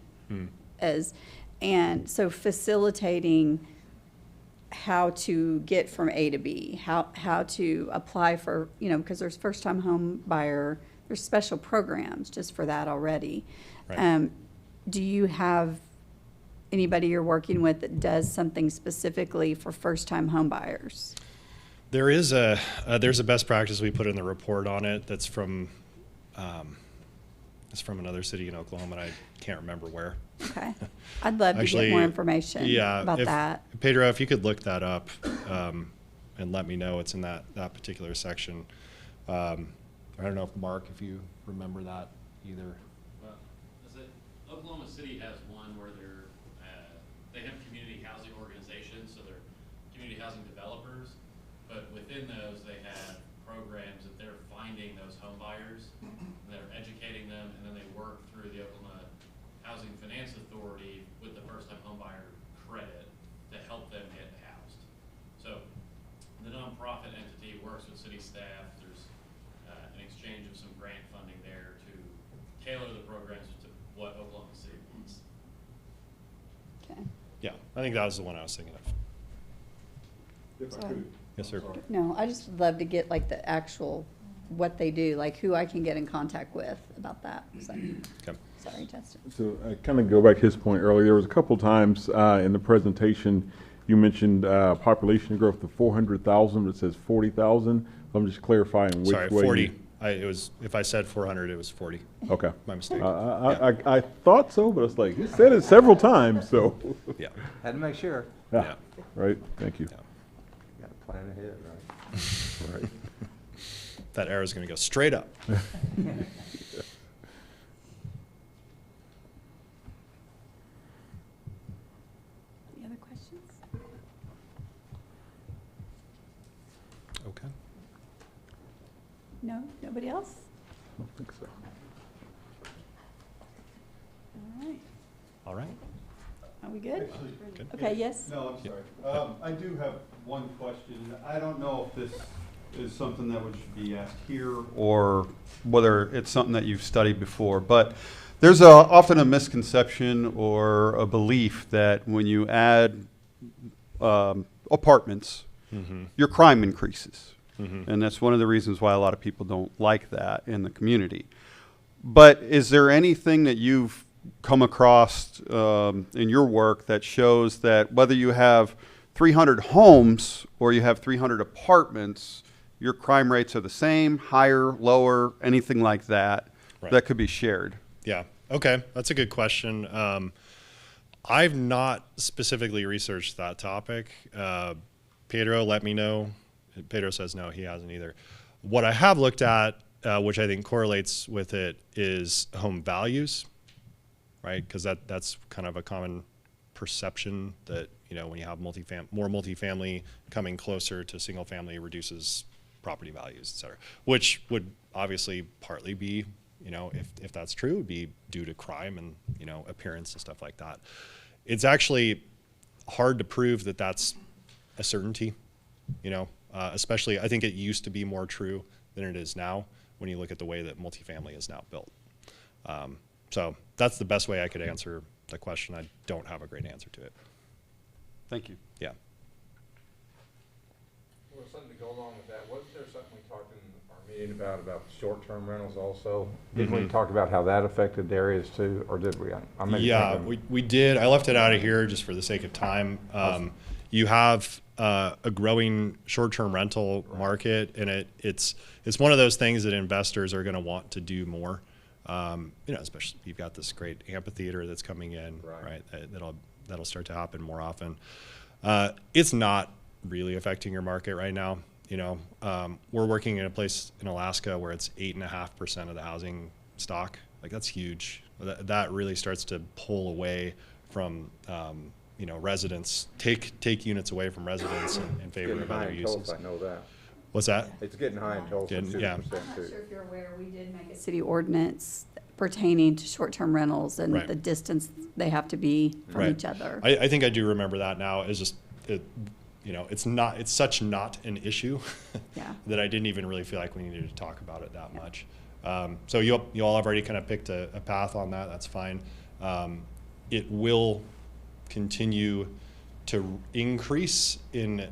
as, and so facilitating how to get from A to B, how to apply for, because there's first-time home buyer, there's special programs just for that already. Right. Do you have anybody you're working with that does something specifically for first-time home buyers? there's a best practice we put in the report on it that's from another city in Oklahoma, and I can't remember where. Okay. I'd love to Actually, get more information yeah, about if- that. Pedro, if you could look that up and let me know it's in that particular section. I don't know if Mark, if you remember that either. Well, Oklahoma City has one where they have community housing organizations, so they're community housing developers, but within those, they have programs that they're finding those home buyers, and they're educating them, and then they work through the Oklahoma Housing Finance Authority with the first-time home buyer credit to help them get housed. So the nonprofit entity works with city staff. There's an exchange of some grant funding there to tailor the programs to what Oklahoma City wants. Okay. Yeah, I think that was the one I was thinking of. If I Sorry. could. Yes, sir. Sorry. No, I just would love to get like the actual, what they do, like who I can get in contact with about that. So, Okay. sorry, Justin. So I kind of go back to his point earlier. There was a couple times in the presentation, you mentioned population growth of 400,000, but it says 40,000. I'm just clarifying which Sorry, way. 40. If I said 400, it was 40. Okay. My mistake. I thought so, but it's like, he said it several times, so. Yeah. Had to make sure. Yeah. Right, thank you. Yeah. Got to plan ahead, right? Right. That arrow's going to go straight up. Any other questions? Okay. No? Nobody else? I don't think so. All right. All right. Are we good? Good. Okay, yes? No, I'm sorry. I do have one question. I don't know if this is something that should be asked here or whether it's something that you've studied before, but there's often a misconception or a belief that when you add apartments, your crime increases. And that's one of the reasons why a lot of people don't like that in the community. But is there anything that you've come across in your work that shows that whether you have 300 homes or you have 300 apartments, your crime rates are the same, higher, lower, anything like that, Right. that could be shared? Yeah. Okay. That's a good question. I've not specifically researched that topic. Pedro, let me know. Pedro says no, he hasn't either. What I have looked at, which I think correlates with it, is home values, right? Because that's kind of a common perception that, you know, when you have more multifamily coming closer to single family reduces property values, et cetera, which would obviously partly be, you know, if that's true, would be due to crime and, you know, appearance and stuff like that. It's actually hard to prove that that's a certainty, you know, especially I think it used to be more true than it is now when you look at the way that multifamily is now built. So that's the best way I could answer the question. I don't have a great answer to it. Thank you. Yeah. Well, something to go along with that, wasn't there something we talked in our meeting about short-term rentals also? Didn't we talk about how that affected areas too, or did we? I may be Yeah, thinking- we did. I left it out of here just for the sake of time. You have a growing short-term rental market, and it's one of those things that investors are going to want to do more. You know, especially you've got this great amphitheater that's coming in, Right. That'll start to happen more often. It's not really affecting your market right now. You know, we're working in a place in Alaska where it's 8.5% of the housing stock. Like that's huge. That really starts to pull away from you know, residents, take units away from residents in favor Getting of high other in uses. Tulsa, I know that. What's that? It's getting high in Tulsa, Getting- yeah. 2% I'm not too. sure if you're aware, we did make a city ordinance pertaining to short-term rentals and Right. the distance they have to be from Right. each other. I think I do remember that now. It's just, you know, it's such not an issue Yeah. that I didn't even really feel like we needed to talk about it that much. So you all have already kind of picked a path on that. That's fine. It will continue to increase in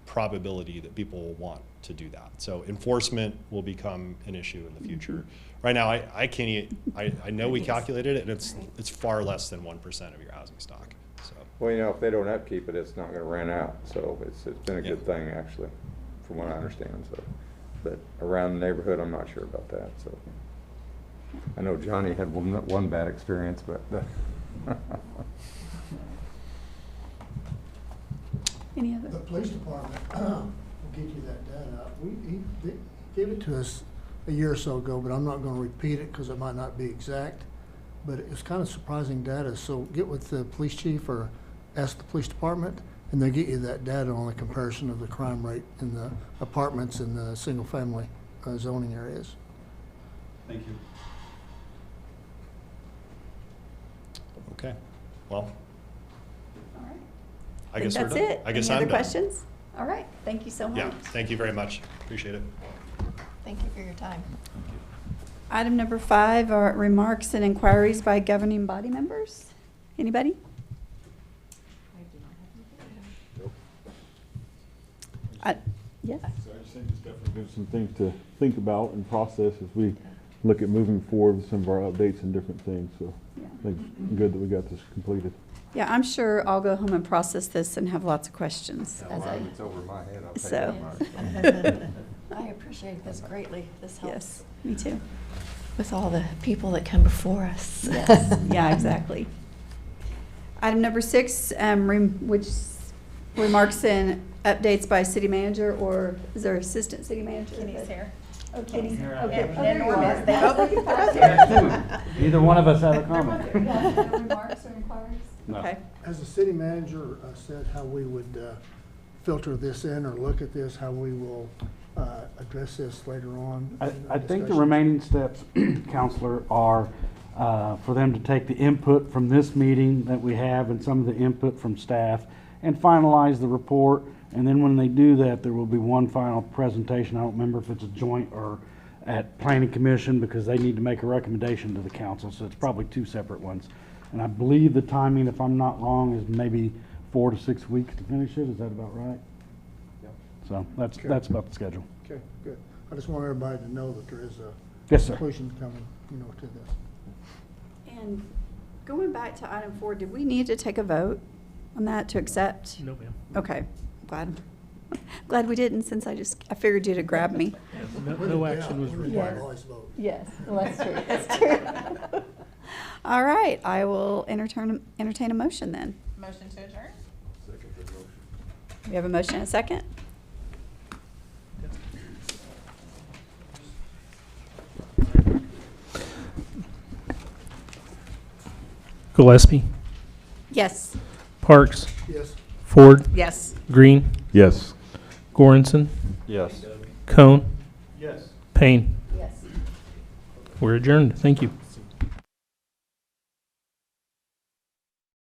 probability that people will want to do that. So enforcement will become an issue in the future. Right now, I can't. I know we calculated it, and it's far less than 1% of your housing stock. So Well, you know, if they don't upkeep it, it's not gonna rent out, so it's been a Yeah. good thing, actually. from what I understand, so. But around the neighborhood, I'm not sure about that, so. I know Johnny had one bad experience, but. Any other? The police department will get you that data. They gave it to us a year or so ago, but I'm not gonna repeat it because it might not be exact. But it's kind of surprising data, so get with the police chief or ask the police department, and they'll get you that data on the comparison of the crime rate in the apartments and the single-family zoning areas. Thank you. Okay, well, All right. I guess we're done. That's it. I guess Any I'm other done. questions? All right, thank you so much. Yeah, thank you very much. Appreciate it. Thank you for your time. Item number 5 are remarks and inquiries by governing body members. Anybody? Yes. So I just think it's definitely gives some things to think about and process as we look at moving forward with some of our updates and different things. So Yeah. I think it's good that we got this completed. Yeah, I'm sure I'll go home and process this and have lots of questions. as I- It's over my head, I'll take So- it. I appreciate this greatly. This helps Yes, me too. with all the people that come before us. Yes, yeah, exactly. Item number 6, which remarks and updates by city manager, or is there assistant city manager? Kenny's here. Oh, Kenny. Here I Okay. am. Oh, there you Norm are. is. They both- I was looking for you. Either one of us have a comment. Yeah, no remarks or inquiries? No. Okay. As the city manager said, how we would filter this in or look at this, how we will address this later on. in I think the discussions. remaining steps, Counselor, are for them to take the input from this meeting that we have and some of the input from staff and finalize the report. And then when they do that, there will be one final presentation. I don't remember if it's a joint or at Planning Commission because they need to make a recommendation to the council. So it's probably 2 separate ones. And I believe the timing, if I'm not wrong, is maybe 4 to 6 weeks to finish it. Is that about right? So that's about the schedule. Okay, good. I just want everybody to know that there is a Yes, sir. conclusion coming, to this. And going back to item 4, did we need to take a vote on that to accept? No, ma'am. Okay, glad we didn't, since I figured you'd have grabbed me. No action was required. Finalized vote. Yes, well, that's true, that's true. All right, I will entertain a motion then. Motion to adjourn? We have a motion and a second? Gillespie, Yes. Parks, Yes. Ford, Yes. Green, Yes. Goranson, Yes. Cone, Yes. Payne. Yes. We're adjourned. Thank you.